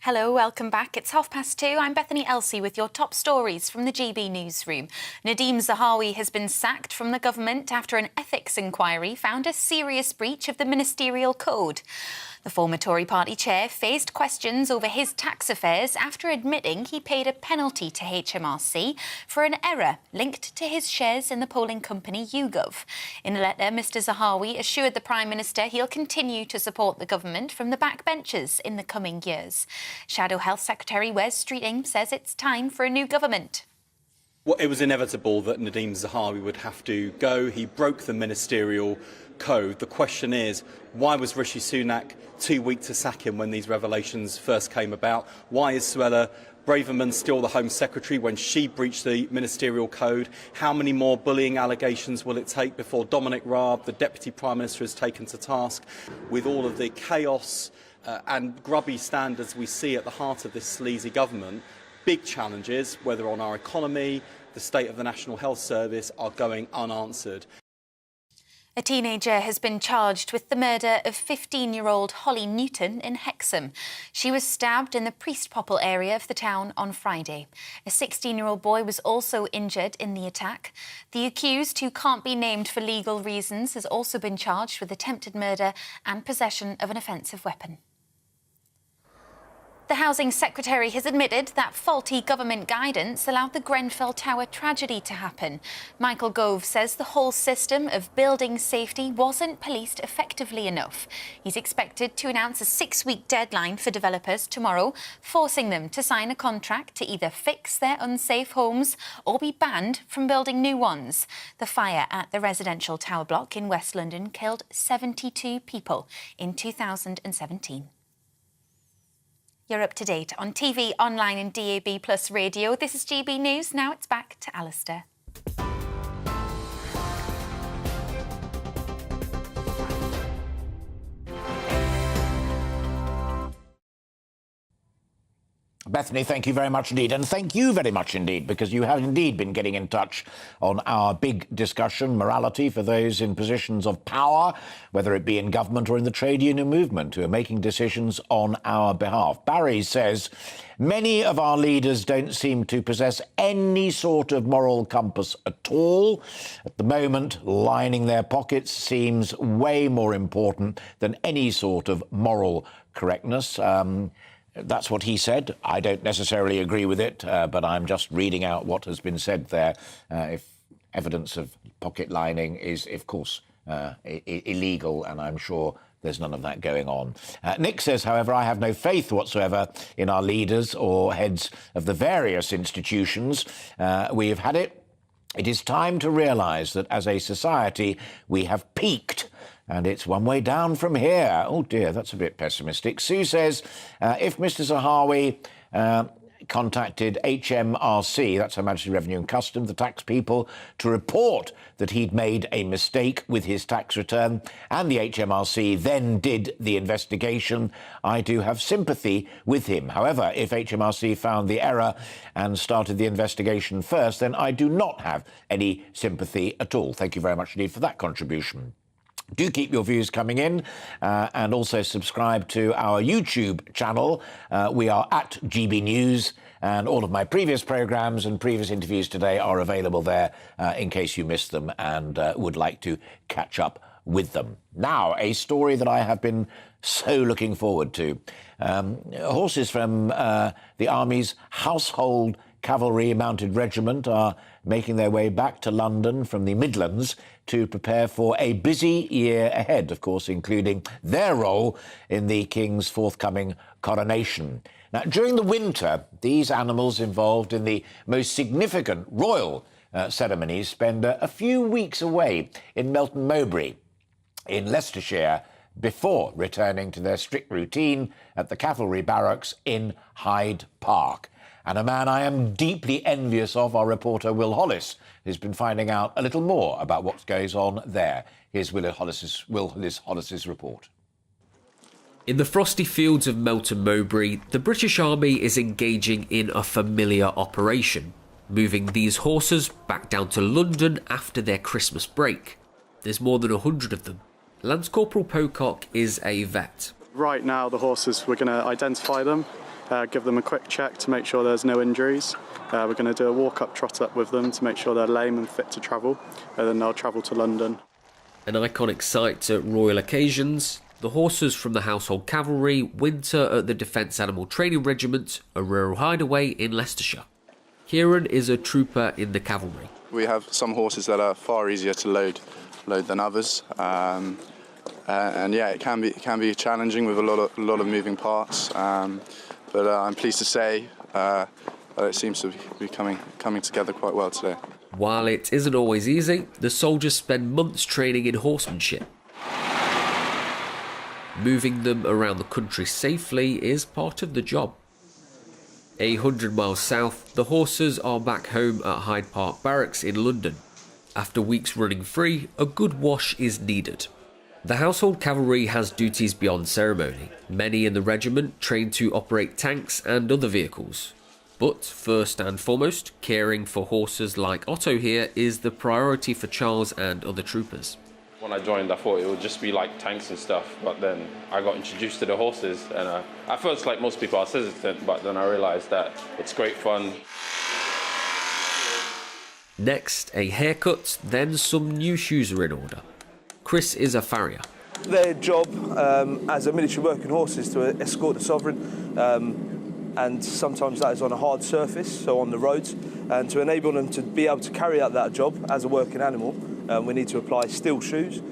Hello, welcome back. It's 2:30. I'm Bethany Elsey with your top stories from the GB newsroom. Nadeem Zahawi has been sacked from the government after an ethics inquiry found a serious breach of the ministerial code. The former Tory party chair faced questions over his tax affairs after admitting he paid a penalty to HMRC for an error linked to his shares in the polling company YouGov. In a letter, Mr Zahawi assured the Prime Minister he'll continue to support the government from the backbenches in the coming years. Shadow Health Secretary Wes Streeting says it's time for a new government. Well, it was inevitable that Nadeem Zahawi would have to go. He broke the ministerial code. The question is, why was Rishi Sunak too weak to sack him when these revelations first came about? Why is Suella Braverman still the Home Secretary when she breached the ministerial code? How many more bullying allegations will it take before Dominic Raab, the Deputy Prime Minister, is taken to task? With all of the chaos and grubby standards we see at the heart of this sleazy government, big challenges, whether on our economy, the state of the National Health Service, are going unanswered. A teenager has been charged with the murder of 15-year-old Holly Newton in Hexham. She was stabbed in the Priestpopple area of the town on Friday. A 16-year-old boy was also injured in the attack. The accused, who can't be named for legal reasons, has also been charged with attempted murder and possession of an offensive weapon. The Housing Secretary has admitted that faulty government guidance allowed the Grenfell Tower tragedy to happen. Michael Gove says the whole system of building safety wasn't policed effectively enough. He's expected to announce a 6-week deadline for developers tomorrow, forcing them to sign a contract to either fix their unsafe homes or be banned from building new ones. The fire at the residential tower block in West London killed 72 people in 2017. You're up to date on TV, online and DAB plus radio. This is GB News. Now it's back to Alastair. Bethany, thank you very much indeed. And thank you very much indeed, because you have indeed been getting in touch on our big discussion, morality for those in positions of power, whether it be in government or in the trade union movement, who are making decisions on our behalf. Barry says, many of our leaders don't seem to possess any sort of moral compass at all. At the moment, lining their pockets seems way more important than any sort of moral correctness. That's what he said. I don't necessarily agree with it, but I'm just reading out what has been said there. If evidence of pocket lining is, of course, illegal, and I'm sure there's none of that going on. Nick says, however, I have no faith whatsoever in our leaders or heads of the various institutions. We have had it. It is time to realise that as a society we have peaked and it's one way down from here. Oh dear, that's a bit pessimistic. Sue says, if Mr Zahawi contacted HMRC, that's Her Majesty's Revenue and Customs, the tax people, to report that he'd made a mistake with his tax return, and the HMRC then did the investigation, I do have sympathy with him. However, if HMRC found the error and started the investigation first, then I do not have any sympathy at all. Thank you very much indeed for that contribution. Do keep your views coming in and also subscribe to our YouTube channel. We are at GB News, and all of my previous programmes and previous interviews today are available there in case you missed them and would like to catch up with them. Now, a story that I have been so looking forward to. Horses from the Army's Household Cavalry Mounted Regiment are making their way back to London from the Midlands to prepare for a busy year ahead, of course, including their role in the King's forthcoming coronation. Now, during the winter, these animals involved in the most significant royal ceremonies spend a few weeks away in Melton Mowbray in Leicestershire before returning to their strict routine at the cavalry barracks in Hyde Park. And a man I am deeply envious of, our reporter Will Hollis, who's been finding out a little more about what goes on there. Here's Will Hollis's report. In the frosty fields of Melton Mowbray, the British Army is engaging in a familiar operation, moving these horses back down to London after their Christmas break. There's more than 100 of them. Lance Corporal Pocock is a vet. Right now, the horses, we're going to identify them, give them a quick check to make sure there's no injuries. We're going to do a walk-up, trot-up with them to make sure they're lame and fit to travel, and then they'll travel to London. An iconic sight at royal occasions, the horses from the Household Cavalry winter at the Defence Animal Training Regiment, a rural hideaway in Leicestershire. Kieran is a trooper in the cavalry. We have some horses that are far easier to load than others. And yeah, it can be challenging with a lot of moving parts. But I'm pleased to say it seems to be coming together quite well today. While it isn't always easy, the soldiers spend months training in horsemanship. Moving them around the country safely is part of the job. 100 miles south, the horses are back home at Hyde Park Barracks in London. After weeks running free, a good wash is needed. The Household Cavalry has duties beyond ceremony. Many in the regiment train to operate tanks and other vehicles. But first and foremost, caring for horses like Otto here is the priority for Charles and other troopers. When I joined, I thought it would just be like tanks and stuff, but then I got introduced to the horses, and at first, like most people, I was hesitant, but then I realised that it's great fun. Next, a haircut, then some new shoes are in order. Chris is a farrier. Their job as a military working horse is to escort the sovereign, and sometimes that is on a hard surface, so on the roads. And to enable them to be able to carry out that job as a working animal, we need to apply steel shoes.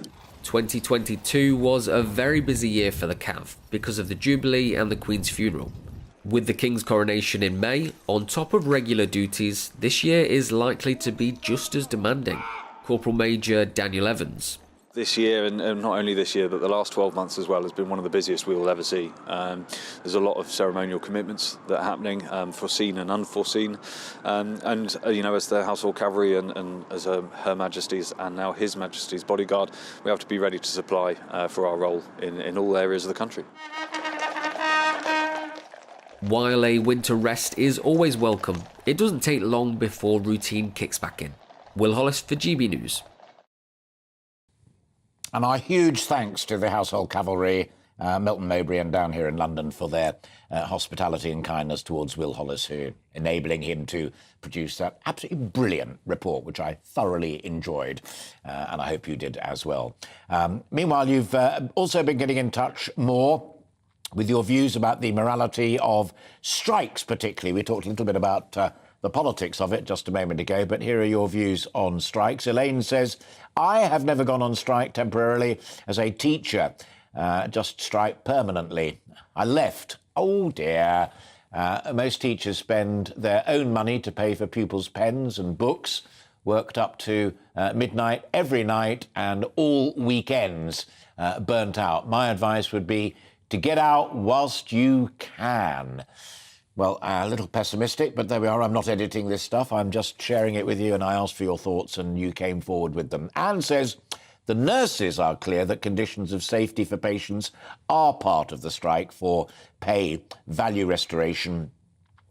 2022 was a very busy year for the Cav because of the Jubilee and the Queen's funeral. With the King's coronation in May, on top of regular duties, this year is likely to be just as demanding. Corporal Major Daniel Evans. This year, and not only this year, but the last 12 months as well, has been one of the busiest we will ever see. There's a lot of ceremonial commitments that are happening, foreseen and unforeseen. And you know, as the Household Cavalry and as Her Majesty's and now His Majesty's bodyguard, we have to be ready to supply for our role in all areas of the country. While a winter rest is always welcome, it doesn't take long before routine kicks back in. Will Hollis for GB News. And our huge thanks to the Household Cavalry, Melton Mowbray and down here in London for their hospitality and kindness towards Will Hollis, who enabling him to produce that absolutely brilliant report, which I thoroughly enjoyed, and I hope you did as well. Meanwhile, you've also been getting in touch more with your views about the morality of strikes, particularly. We talked a little bit about the politics of it just a moment ago, but here are your views on strikes. Elaine says, I have never gone on strike temporarily as a teacher, just strike permanently. I left. Oh dear. Most teachers spend their own money to pay for pupils' pens and books, worked up to midnight every night and all weekends, burnt out. My advice would be to get out whilst you can. Well, a little pessimistic, but there we are. I'm not editing this stuff. I'm just sharing it with you, and I asked for your thoughts, and you came forward with them. Anne says, the nurses are clear that conditions of safety for patients are part of the strike for pay value restoration.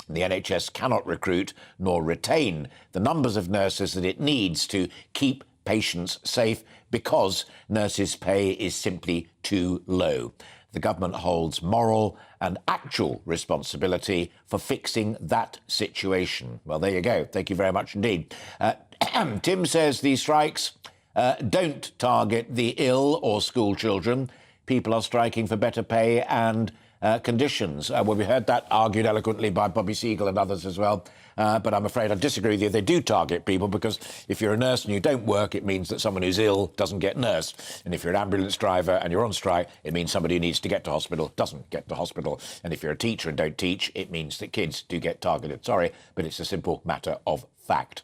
The NHS cannot recruit nor retain the numbers of nurses that it needs to keep patients safe because nurses' pay is simply too low. The government holds moral and actual responsibility for fixing that situation. Well, there you go. Thank you very much indeed. Tim says these strikes don't target the ill or school children. People are striking for better pay and conditions. Well, we heard that argued eloquently by Bobby Seagull and others as well. But I'm afraid I disagree with you. They do target people because if you're a nurse and you don't work, it means that someone who's ill doesn't get nursed. And if you're an ambulance driver and you're on strike, it means somebody who needs to get to hospital doesn't get to hospital. And if you're a teacher and don't teach, it means that kids do get targeted. Sorry, but it's a simple matter of fact.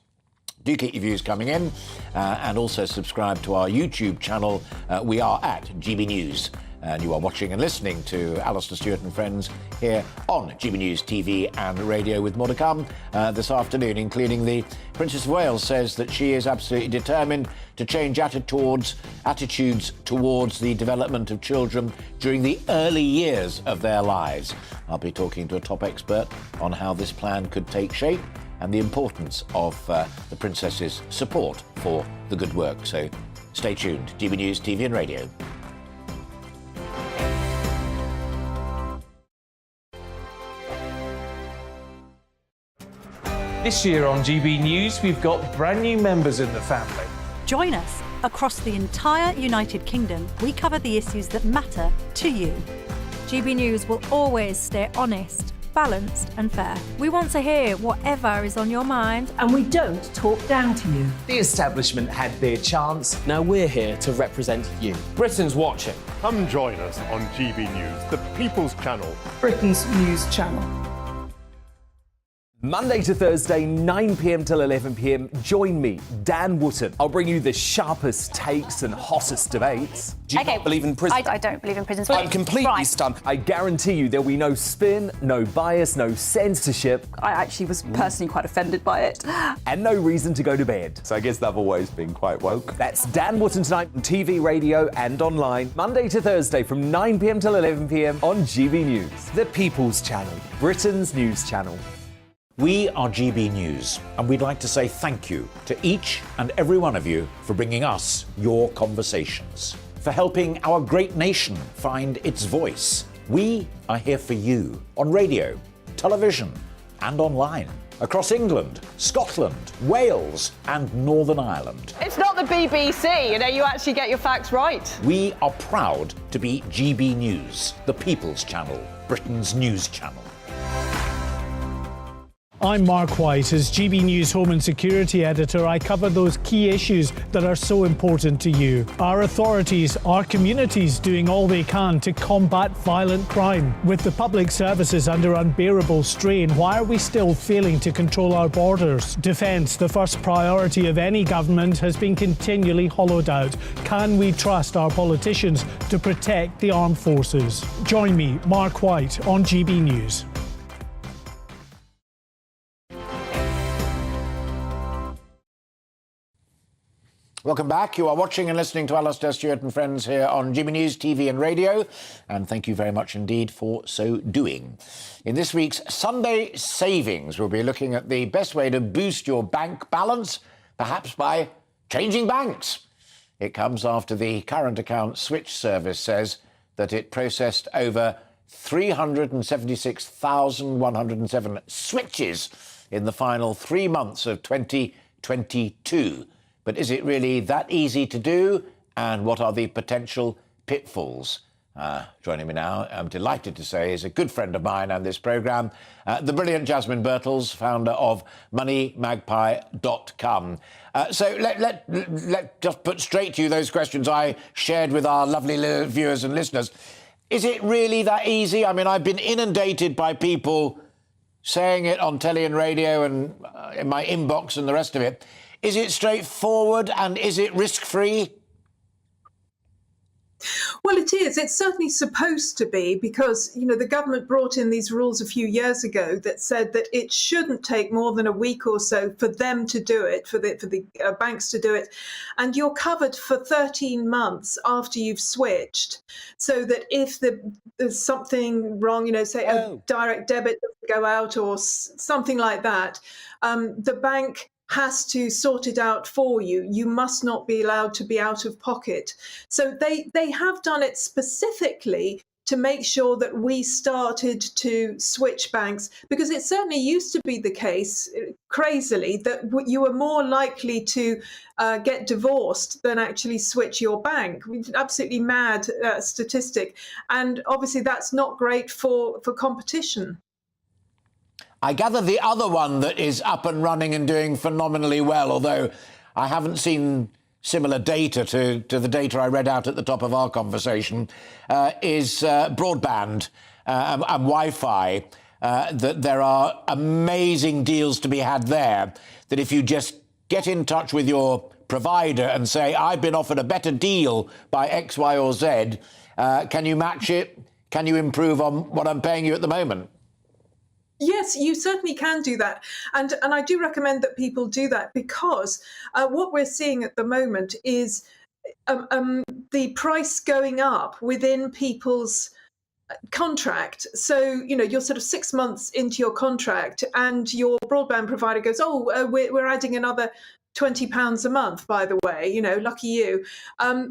Do keep your views coming in and also subscribe to our YouTube channel. We are at GB News. And you are watching and listening to Alastair, Stewart and friends here on GB News TV and radio, with more to come this afternoon, including the Princess of Wales says that she is absolutely determined to change attitudes towards the development of children during the early years of their lives. I'll be talking to a top expert on how this plan could take shape and the importance of the Princess's support for the good work. So stay tuned. GB News TV and radio. This year on GB News, we've got brand new members in the family. Join us. Across the entire United Kingdom, we cover the issues that matter to you. GB News will always stay honest, balanced and fair. We want to hear whatever is on your mind. And we don't talk down to you. The establishment had their chance. Now we're here to represent you. Britain's watching. Come join us on GB News, the People's Channel. Britain's news channel. Monday to Thursday, 9 p.m. till 11 p.m. Join me, Dan Wootton. I'll bring you the sharpest takes and hottest debates. Do you not believe in prison? I don't believe in prison. I'm completely stunned. I guarantee you there'll be no spin, no bias, no censorship. I actually was personally quite offended by it. And no reason to go to bed. So I guess they've always been quite woke. That's Dan Wootton tonight on TV, radio and online. Monday to Thursday from 9 p.m. till 11 p.m. on GB News. The People's Channel, Britain's news channel. We are GB News, and we'd like to say thank you to each and every one of you for bringing us your conversations, for helping our great nation find its voice. We are here for you on radio, television, and online, across England, Scotland, Wales, and Northern Ireland. It's not the BBC, you actually get your facts right. We are proud to be GB News, the People's Channel, Britain's news channel. I'm Mark White. As GB News Home and Security Editor, I cover those key issues that are so important to you. Our authorities, our communities doing all they can to combat violent crime. With the public services under unbearable strain, why are we still failing to control our borders? Defence, the first priority of any government, has been continually hollowed out. Can we trust our politicians to protect the armed forces? Join me, Mark White, on GB News. Welcome back. You are watching and listening to Alastair, Stewart and friends here on GB News TV and radio, and thank you very much indeed for so doing. In this week's Sunday Savings, we'll be looking at the best way to boost your bank balance, perhaps by changing banks. It comes after the current account switch service says that it processed over 376,107 switches in the final 3 months of 2022. But is it really that easy to do? And what are the potential pitfalls? Joining me now, I'm delighted to say, is a good friend of mine and this programme, the brilliant Jasmine Birtles, founder of moneymagpie.com. So let just put straight to you those questions I shared with our lovely viewers and listeners. Is it really that easy? I mean, I've been inundated by people saying it on telly and radio and in my inbox and the rest of it. Is it straightforward and is it risk-free? Well, it is. It's certainly supposed to be because, you know, the government brought in these rules a few years ago that said that it shouldn't take more than a week or so for them to do it, for the banks to do it. And you're covered for 13 months after you've switched. So that if there's something wrong, you know, say a direct debit doesn't go out or something like that, the bank has to sort it out for you. You must not be allowed to be out of pocket. So they have done it specifically to make sure that we started to switch banks, because it certainly used to be the case, crazily, that you were more likely to get divorced than actually switch your bank. Absolutely mad statistic. And obviously that's not great for competition. I gather the other one that is up and running and doing phenomenally well, although I haven't seen similar data to the data I read out at the top of our conversation, is broadband and Wi-Fi, that there are amazing deals to be had there, that if you just get in touch with your provider and say, I've been offered a better deal by X, Y or Z, can you match it? Can you improve on what I'm paying you at the moment? Yes, you certainly can do that. And I do recommend that people do that, because what we're seeing at the moment is the price going up within people's contract. So, you know, you're sort of 6 months into your contract and your broadband provider goes, we're adding another £20 a month, by the way, you know, lucky you.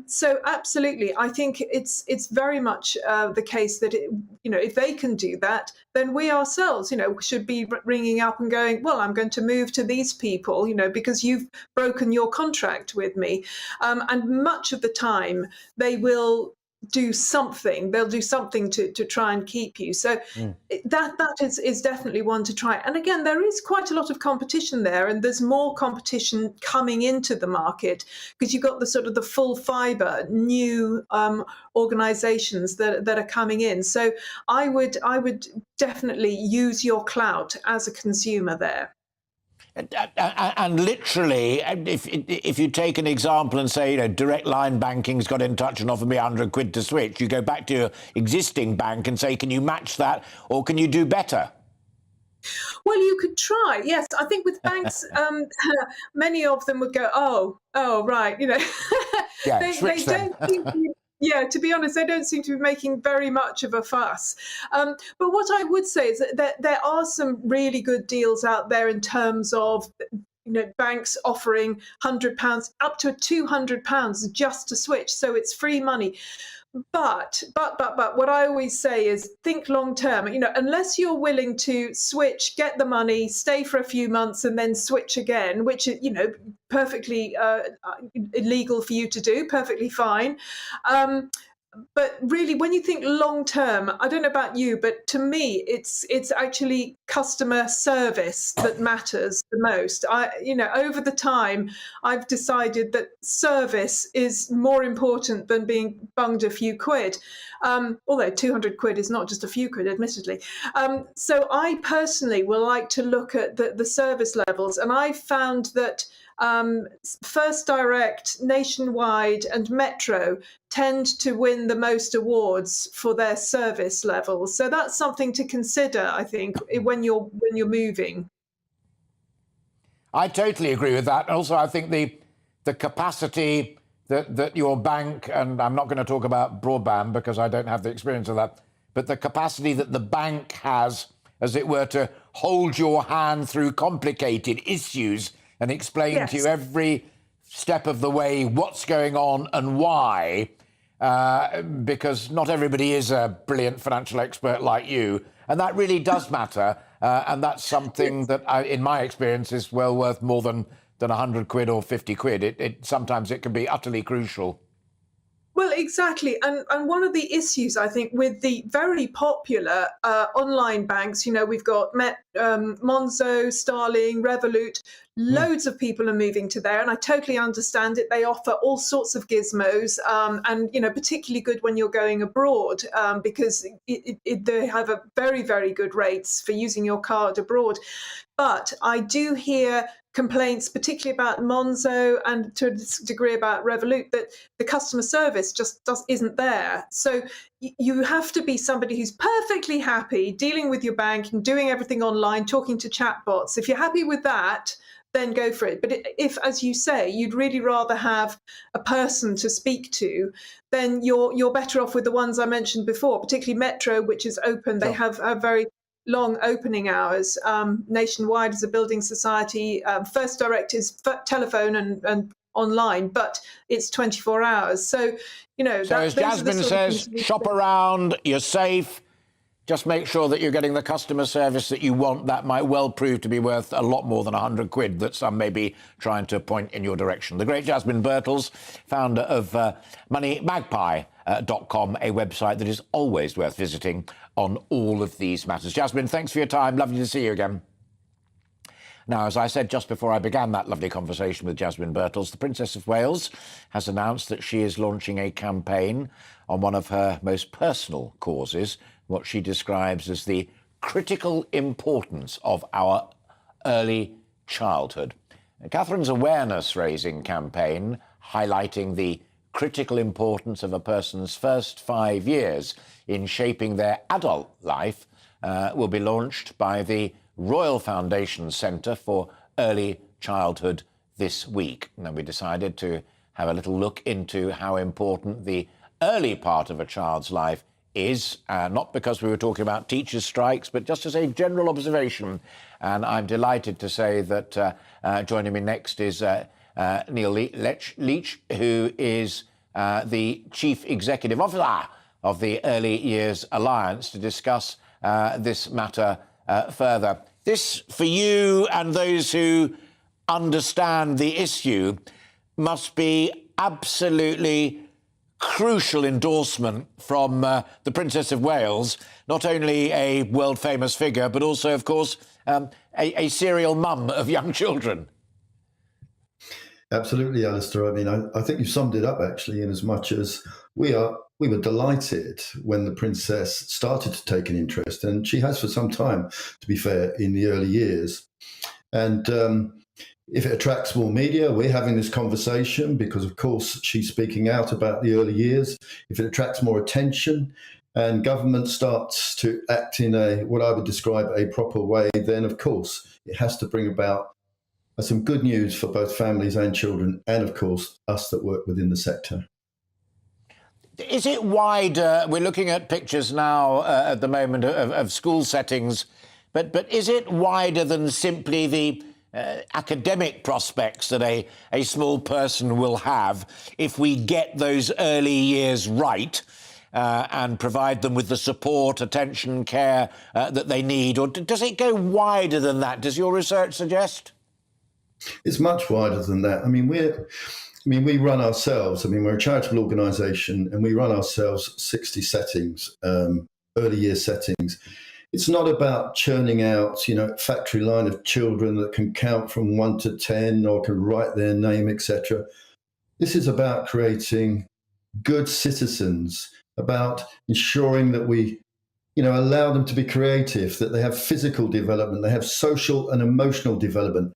So absolutely, I think it's very much the case that, you know, if they can do that, then we ourselves, you know, should be ringing up and going, well, I'm going to move to these people, you know, because you've broken your contract with me. And much of the time they will do something. They'll do something to try and keep you. So that is definitely one to try. And again, there is quite a lot of competition there, and there's more competition coming into the market because you've got the sort of the full fibre new organisations that are coming in. So I would definitely use your clout as a consumer there. And literally, if you take an example and say, you know, Direct Line Banking's got in touch and offered me £100 to switch, you go back to your existing bank and say, can you match that or can you do better? Well, you could try. Yes, I think with banks, many of them would go, oh, right, you know, yeah, they don't seem to. Yeah, to be honest, they don't seem to be making very much of a fuss. But what I would say is that there are some really good deals out there in terms of, you know, banks offering £100 up to £200 just to switch. So it's free money. But what I always say is think long term. You know, unless you're willing to switch, get the money, stay for a few months and then switch again, which is, you know, perfectly illegal for you to do, perfectly fine. But really, when you think long term, I don't know about you, but to me, it's actually customer service that matters the most. You know, over the time, I've decided that service is more important than being bunged a few quid. Although 200 quid is not just a few quid, admittedly. So I personally will like to look at the service levels, and I've found that First Direct, Nationwide and Metro tend to win the most awards for their service levels. So that's something to consider, I think, when you're moving. I totally agree with that. Also, I think the capacity that your bank, and I'm not going to talk about broadband because I don't have the experience of that, but the capacity that the bank has, as it were, to hold your hand through complicated issues and explain to you every step of the way what's going on and why, because not everybody is a brilliant financial expert like you, and that really does matter, and that's something that, in my experience, is well worth more than 100 quid or 50 quid. Sometimes it can be utterly crucial. Well, exactly. And one of the issues, I think, with the very popular online banks, we've got Monzo, Starling, Revolut, loads of people are moving to there. And I totally understand it. They offer all sorts of gizmos and, particularly good when you're going abroad because they have a very, very good rates for using your card abroad. But I do hear complaints, particularly about Monzo and to a degree about Revolut, that the customer service just isn't there. So you have to be somebody who's perfectly happy dealing with your bank and doing everything online, talking to chatbots. If you're happy with that, then go for it. But if, as you say, you'd really rather have a person to speak to, then you're better off with the ones I mentioned before, particularly Metro, which is open. They have a very long opening hours. Nationwide as a building society, First Direct is telephone and online, but it's 24 hours. So, So as Jasmine says, shop around, you're safe. Just make sure that you're getting the customer service that you want. That might well prove to be worth a lot more than 100 quid that some may be trying to point in your direction. The great Jasmine Birtles, founder of moneymagpie.com, a website that is always worth visiting on all of these matters. Jasmine, thanks for your time. Lovely to see you again. Now, as I said just before I began that lovely conversation with Jasmine Birtles, the Princess of Wales has announced that she is launching a campaign on one of her most personal causes, what she describes as the critical importance of our early childhood. Catherine's awareness-raising campaign, highlighting the critical importance of a person's first 5 years in shaping their adult life, will be launched by the Royal Foundation Centre for Early Childhood this week. And we decided to have a little look into how important the early part of a child's life is, not because we were talking about teachers' strikes, but just as a general observation. And I'm delighted to say that joining me next is Neil Leach, who is the Chief Executive Officer of the Early Years Alliance, to discuss this matter further. This, for you and those who understand the issue, must be absolutely crucial endorsement from the Princess of Wales, not only a world-famous figure, but also, of course, a serial mum of young children. Absolutely, Alastair. I mean, I think you summed it up, actually, in as much as we were delighted when the Princess started to take an interest, and she has for some time, to be fair, in the early years. And if it attracts more media, we're having this conversation because, of course, she's speaking out about the early years. If it attracts more attention and government starts to act in what I would describe a proper way, then, of course, it has to bring about some good news for both families and children and, of course, us that work within the sector. Is it wider? We're looking at pictures now at the moment of school settings, but is it wider than simply the academic prospects that a small person will have if we get those early years right and provide them with the support, attention, care that they need? Or does it go wider than that? Does your research suggest? It's much wider than that. I mean, we run ourselves. I mean, we're a charitable organisation and we run ourselves 60 settings, early year settings. It's not about churning out, factory line of children that can count from 1 to 10 or can write their name, etc. This is about creating good citizens, about ensuring that we, allow them to be creative, that they have physical development, they have social and emotional development.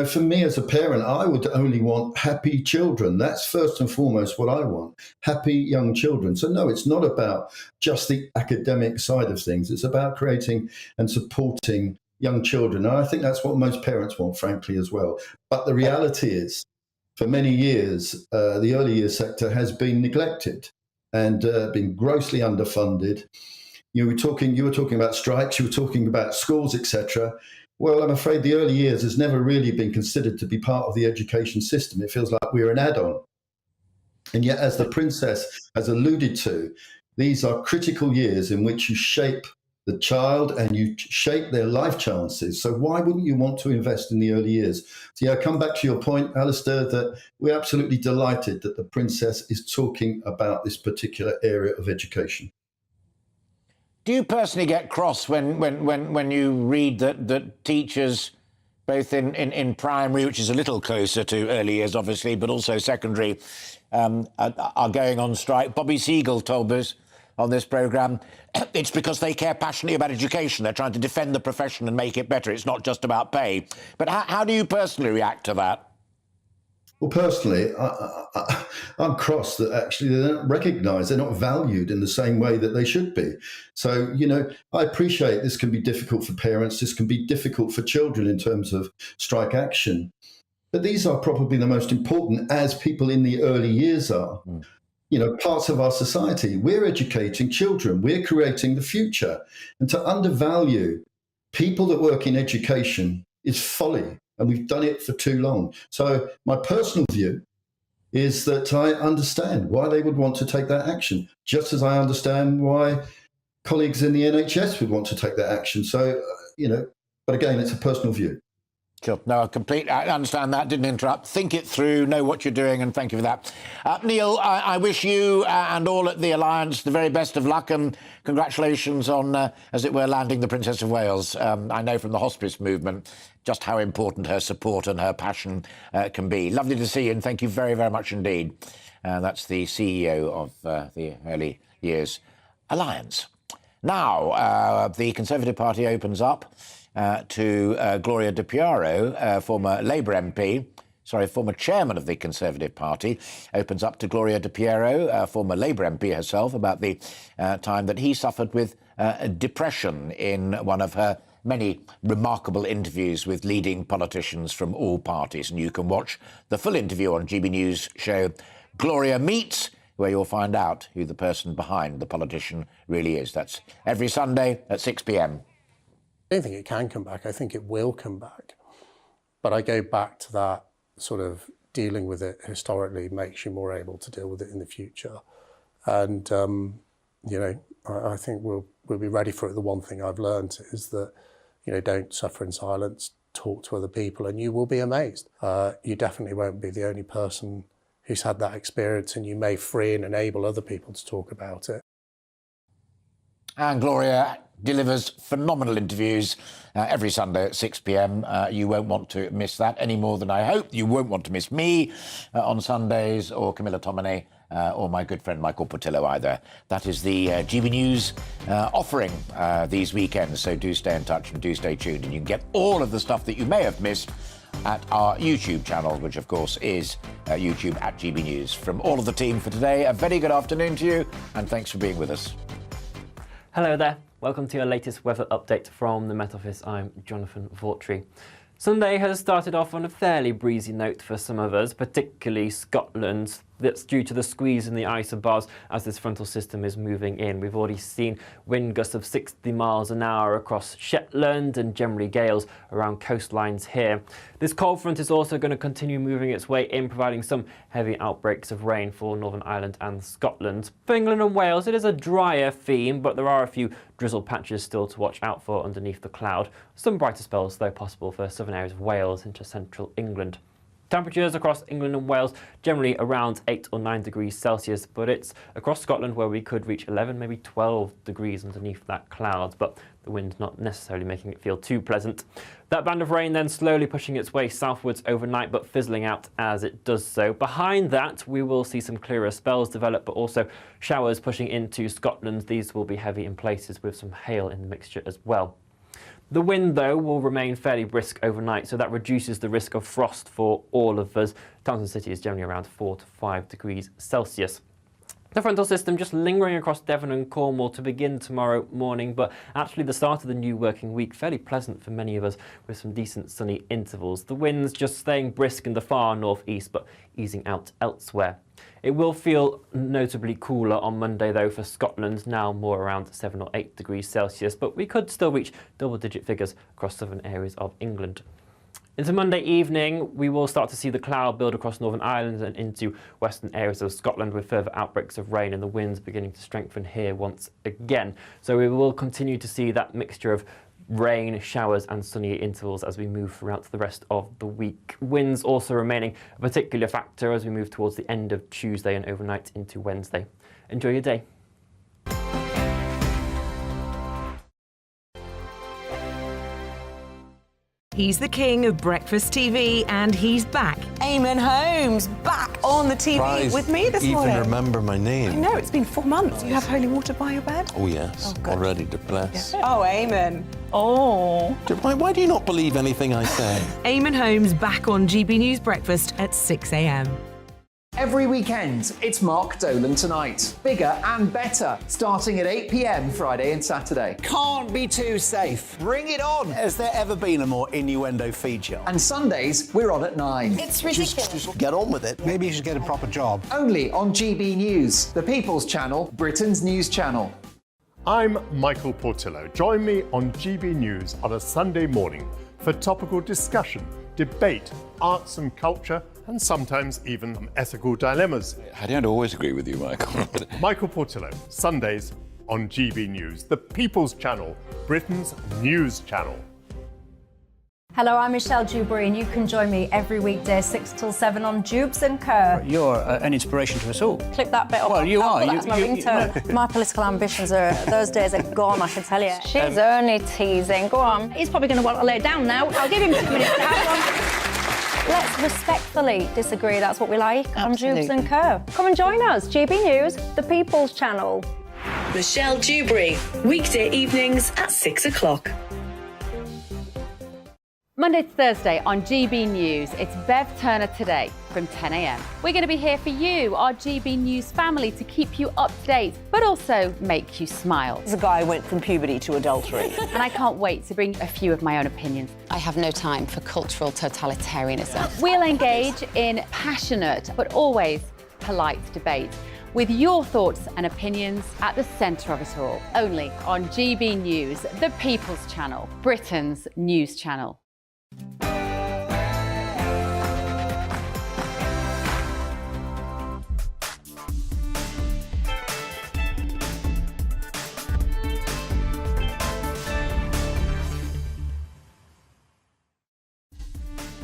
For me as a parent, I would only want happy children. That's first and foremost what I want, happy young children. So no, it's not about just the academic side of things. It's about creating and supporting young children. And I think that's what most parents want, frankly, as well. But the reality is, for many years, the early years sector has been neglected and been grossly underfunded. You were talking about strikes, you were talking about schools, etc. Well, I'm afraid the early years has never really been considered to be part of the education system. It feels like we're an add-on. And yet, as the Princess has alluded to, these are critical years in which you shape the child and you shape their life chances. So why wouldn't you want to invest in the early years? So yeah, I come back to your point, Alastair, that we're absolutely delighted that the Princess is talking about this particular area of education. Do you personally get cross when you read that teachers, both in primary, which is a little closer to early years, obviously, but also secondary, are going on strike? Bobby Seagull told us on this programme, it's because they care passionately about education. They're trying to defend the profession and make it better. It's not just about pay. But how do you personally react to that? Well, personally, I'm cross that actually they don't recognise, they're not valued in the same way that they should be. So, you know, I appreciate this can be difficult for parents, this can be difficult for children in terms of strike action. But these are probably the most important, as people in the early years are. You know, parts of our society. We're educating children. We're creating the future. And to undervalue people that work in education is folly. And we've done it for too long. So my personal view is that I understand why they would want to take that action, just as I understand why colleagues in the NHS would want to take that action. So, you know, but again, it's a personal view. Sure. No, I understand that. Didn't interrupt. Think it through, know what you're doing, and thank you for that. Neil, I wish you and all at the Alliance the very best of luck, and congratulations on, as it were, landing the Princess of Wales. I know from the hospice movement just how important her support and her passion can be. Lovely to see you, and thank you very, very much indeed. That's the CEO of the Early Years Alliance. Now, the Conservative Party opens up to Gloria Di Piero, former Labour MP, former chairman of the Conservative Party, opens up to Gloria Di Piero, former Labour MP herself, about the time that he suffered with depression in one of her many remarkable interviews with leading politicians from all parties. And you can watch the full interview on GB News show Gloria Meets, where you'll find out who the person behind the politician really is. That's every Sunday at 6 p.m. I don't think it can come back. I think it will come back. But I go back to that sort of dealing with it historically makes you more able to deal with it in the future. And, you know, I think we'll be ready for it. The one thing I've learned is that, you know, don't suffer in silence, talk to other people, and you will be amazed. You definitely won't be the only person who's had that experience, and you may free and enable other people to talk about it. And Gloria delivers phenomenal interviews every Sunday at 6 p.m. You won't want to miss that any more than I hope you won't want to miss me on Sundays, or Camilla Tominey, or my good friend Michael Portillo either. That is the GB News offering these weekends, so do stay in touch and do stay tuned, and you can get all of the stuff that you may have missed at our YouTube channel, which of course is YouTube at GB News. From all of the team for today, a very good afternoon to you, and thanks for being with us. Hello there. Welcome to your latest weather update from the Met Office. I'm Jonathan Vautry. Sunday has started off on a fairly breezy note for some of us, particularly Scotland. That's due to the squeeze in the isobars as this frontal system is moving in. We've already seen wind gusts of 60 miles an hour across Shetland and generally gales around coastlines here. This cold front is also going to continue moving its way in, providing some heavy outbreaks of rain for Northern Ireland and Scotland. For England and Wales, it is a drier theme, but there are a few drizzle patches still to watch out for underneath the cloud. Some brighter spells, though, possible for southern areas of Wales into central England. Temperatures across England and Wales generally around 8 or 9 degrees Celsius, but it's across Scotland where we could reach 11, maybe 12 degrees underneath that cloud, but the wind not necessarily making it feel too pleasant. That band of rain then slowly pushing its way southwards overnight, but fizzling out as it does so. Behind that, we will see some clearer spells develop, but also showers pushing into Scotland. These will be heavy in places with some hail in the mixture as well. The wind, though, will remain fairly brisk overnight, so that reduces the risk of frost for all of us. Towns and cities generally around 4 to 5 degrees Celsius. The frontal system just lingering across Devon and Cornwall to begin tomorrow morning, but actually the start of the new working week fairly pleasant for many of us with some decent sunny intervals. The winds just staying brisk in the far northeast, but easing out elsewhere. It will feel notably cooler on Monday, though, for Scotland, now more around 7 or 8 degrees Celsius, but we could still reach double-digit figures across southern areas of England. Into Monday evening, we will start to see the cloud build across Northern Ireland and into western areas of Scotland, with further outbreaks of rain and the winds beginning to strengthen here once again. So we will continue to see that mixture of rain, showers and sunny intervals as we move throughout the rest of the week. Winds also remaining a particular factor as we move towards the end of Tuesday and overnight into Wednesday. Enjoy your day. He's the king of breakfast TV, and he's back. Eamon Holmes, back on the TV Surprised with me this morning. even remember my name. I know, it's been 4 months. You have holy water by your bed? Oh, yes. Already to bless. Oh, Eamon. Oh. Why do you not believe anything I say? Eamon Holmes back on GB News Breakfast at 6 a.m. Every weekend, it's Mark Dolan Tonight. Bigger and better, starting at 8 p.m. Friday and Saturday. Can't be too safe. Bring it on. Has there ever been a more innuendo feature? And Sundays, we're on at 9. It's ridiculous. Just get on with it. Maybe you should get a proper job. Only on GB News, the People's Channel, Britain's news channel. I'm Michael Portillo. Join me on GB News on a Sunday morning for topical discussion, debate, arts and culture, and sometimes even ethical dilemmas. I don't always agree with you, Michael. Michael Portillo, Sundays on GB News, the People's Channel, Britain's news channel. Hello, I'm Michelle Dewberry, and you can join me every weekday 6 till 7 on Jubes and Kerr. You're an inspiration to us all. Clip that bit up. Well, you are. That's my ringtone. My political ambitions those days are gone, I can tell you. She's only teasing. Go on. He's probably going to want to lay down now. I'll give him 2 minutes. Let's respectfully disagree. That's what we like on Jubes and Kerr. Come and join us. GB News, the People's Channel. Michelle Dewberry, weekday evenings at 6 o'clock. Monday to Thursday on GB News, it's Bev Turner Today from 10 a.m. We're going to be here for you, our GB News family, to keep you up to date, but also make you smile. The guy went from puberty to adultery. And I can't wait to bring a few of my own opinions. I have no time for cultural totalitarianism. We'll engage in passionate, but always polite debate, with your thoughts and opinions at the centre of it all. Only on GB News, the People's Channel, Britain's news channel.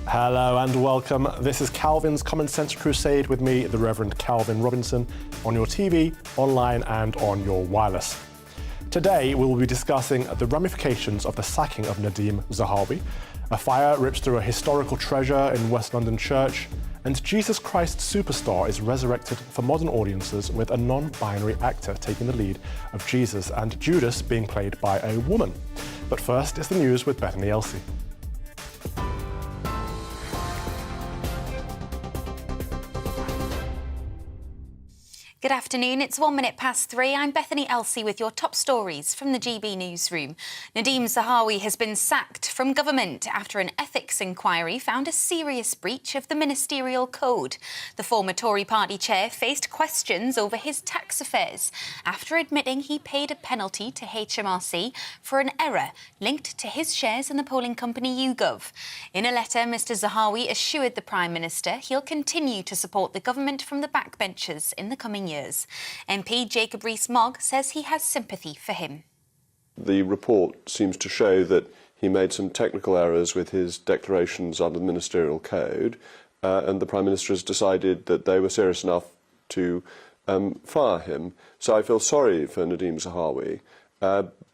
Hello and welcome. This is Calvin's Common Sense Crusade with me, the Reverend Calvin Robinson, on your TV, online and on your wireless. Today we will be discussing the ramifications of the sacking of Nadim Zahawi. A fire rips through a historical treasure in West London Church, and Jesus Christ Superstar is resurrected for modern audiences with a non-binary actor taking the lead of Jesus and Judas being played by a woman. But first is the news with Bethany Elsey. Good afternoon, it's 1 minute past 3. I'm Bethany Elsey with your top stories from the GB newsroom. Nadim Zahawi has been sacked from government after an ethics inquiry found a serious breach of the ministerial code. The former Tory party chair faced questions over his tax affairs after admitting he paid a penalty to HMRC for an error linked to his shares in the polling company YouGov. In a letter, Mr Zahawi assured the Prime Minister he'll continue to support the government from the backbenchers in the coming years. MP Jacob Rees-Mogg says he has sympathy for him. The report seems to show that he made some technical errors with his declarations under the ministerial code, and the Prime Minister has decided that they were serious enough to fire him. So I feel sorry for Nadim Zahawi,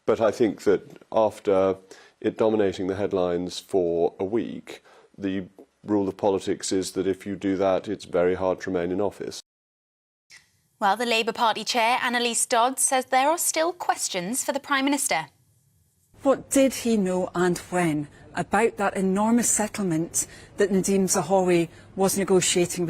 but I think that after it dominating the headlines for a week, the rule of politics is that if you do that, it's very hard to remain in office. Well, the Labour Party chair, Annalise Dodds, says there are still questions for the Prime Minister. What did he know and when about that enormous settlement that Nadim Zahawi was negotiating with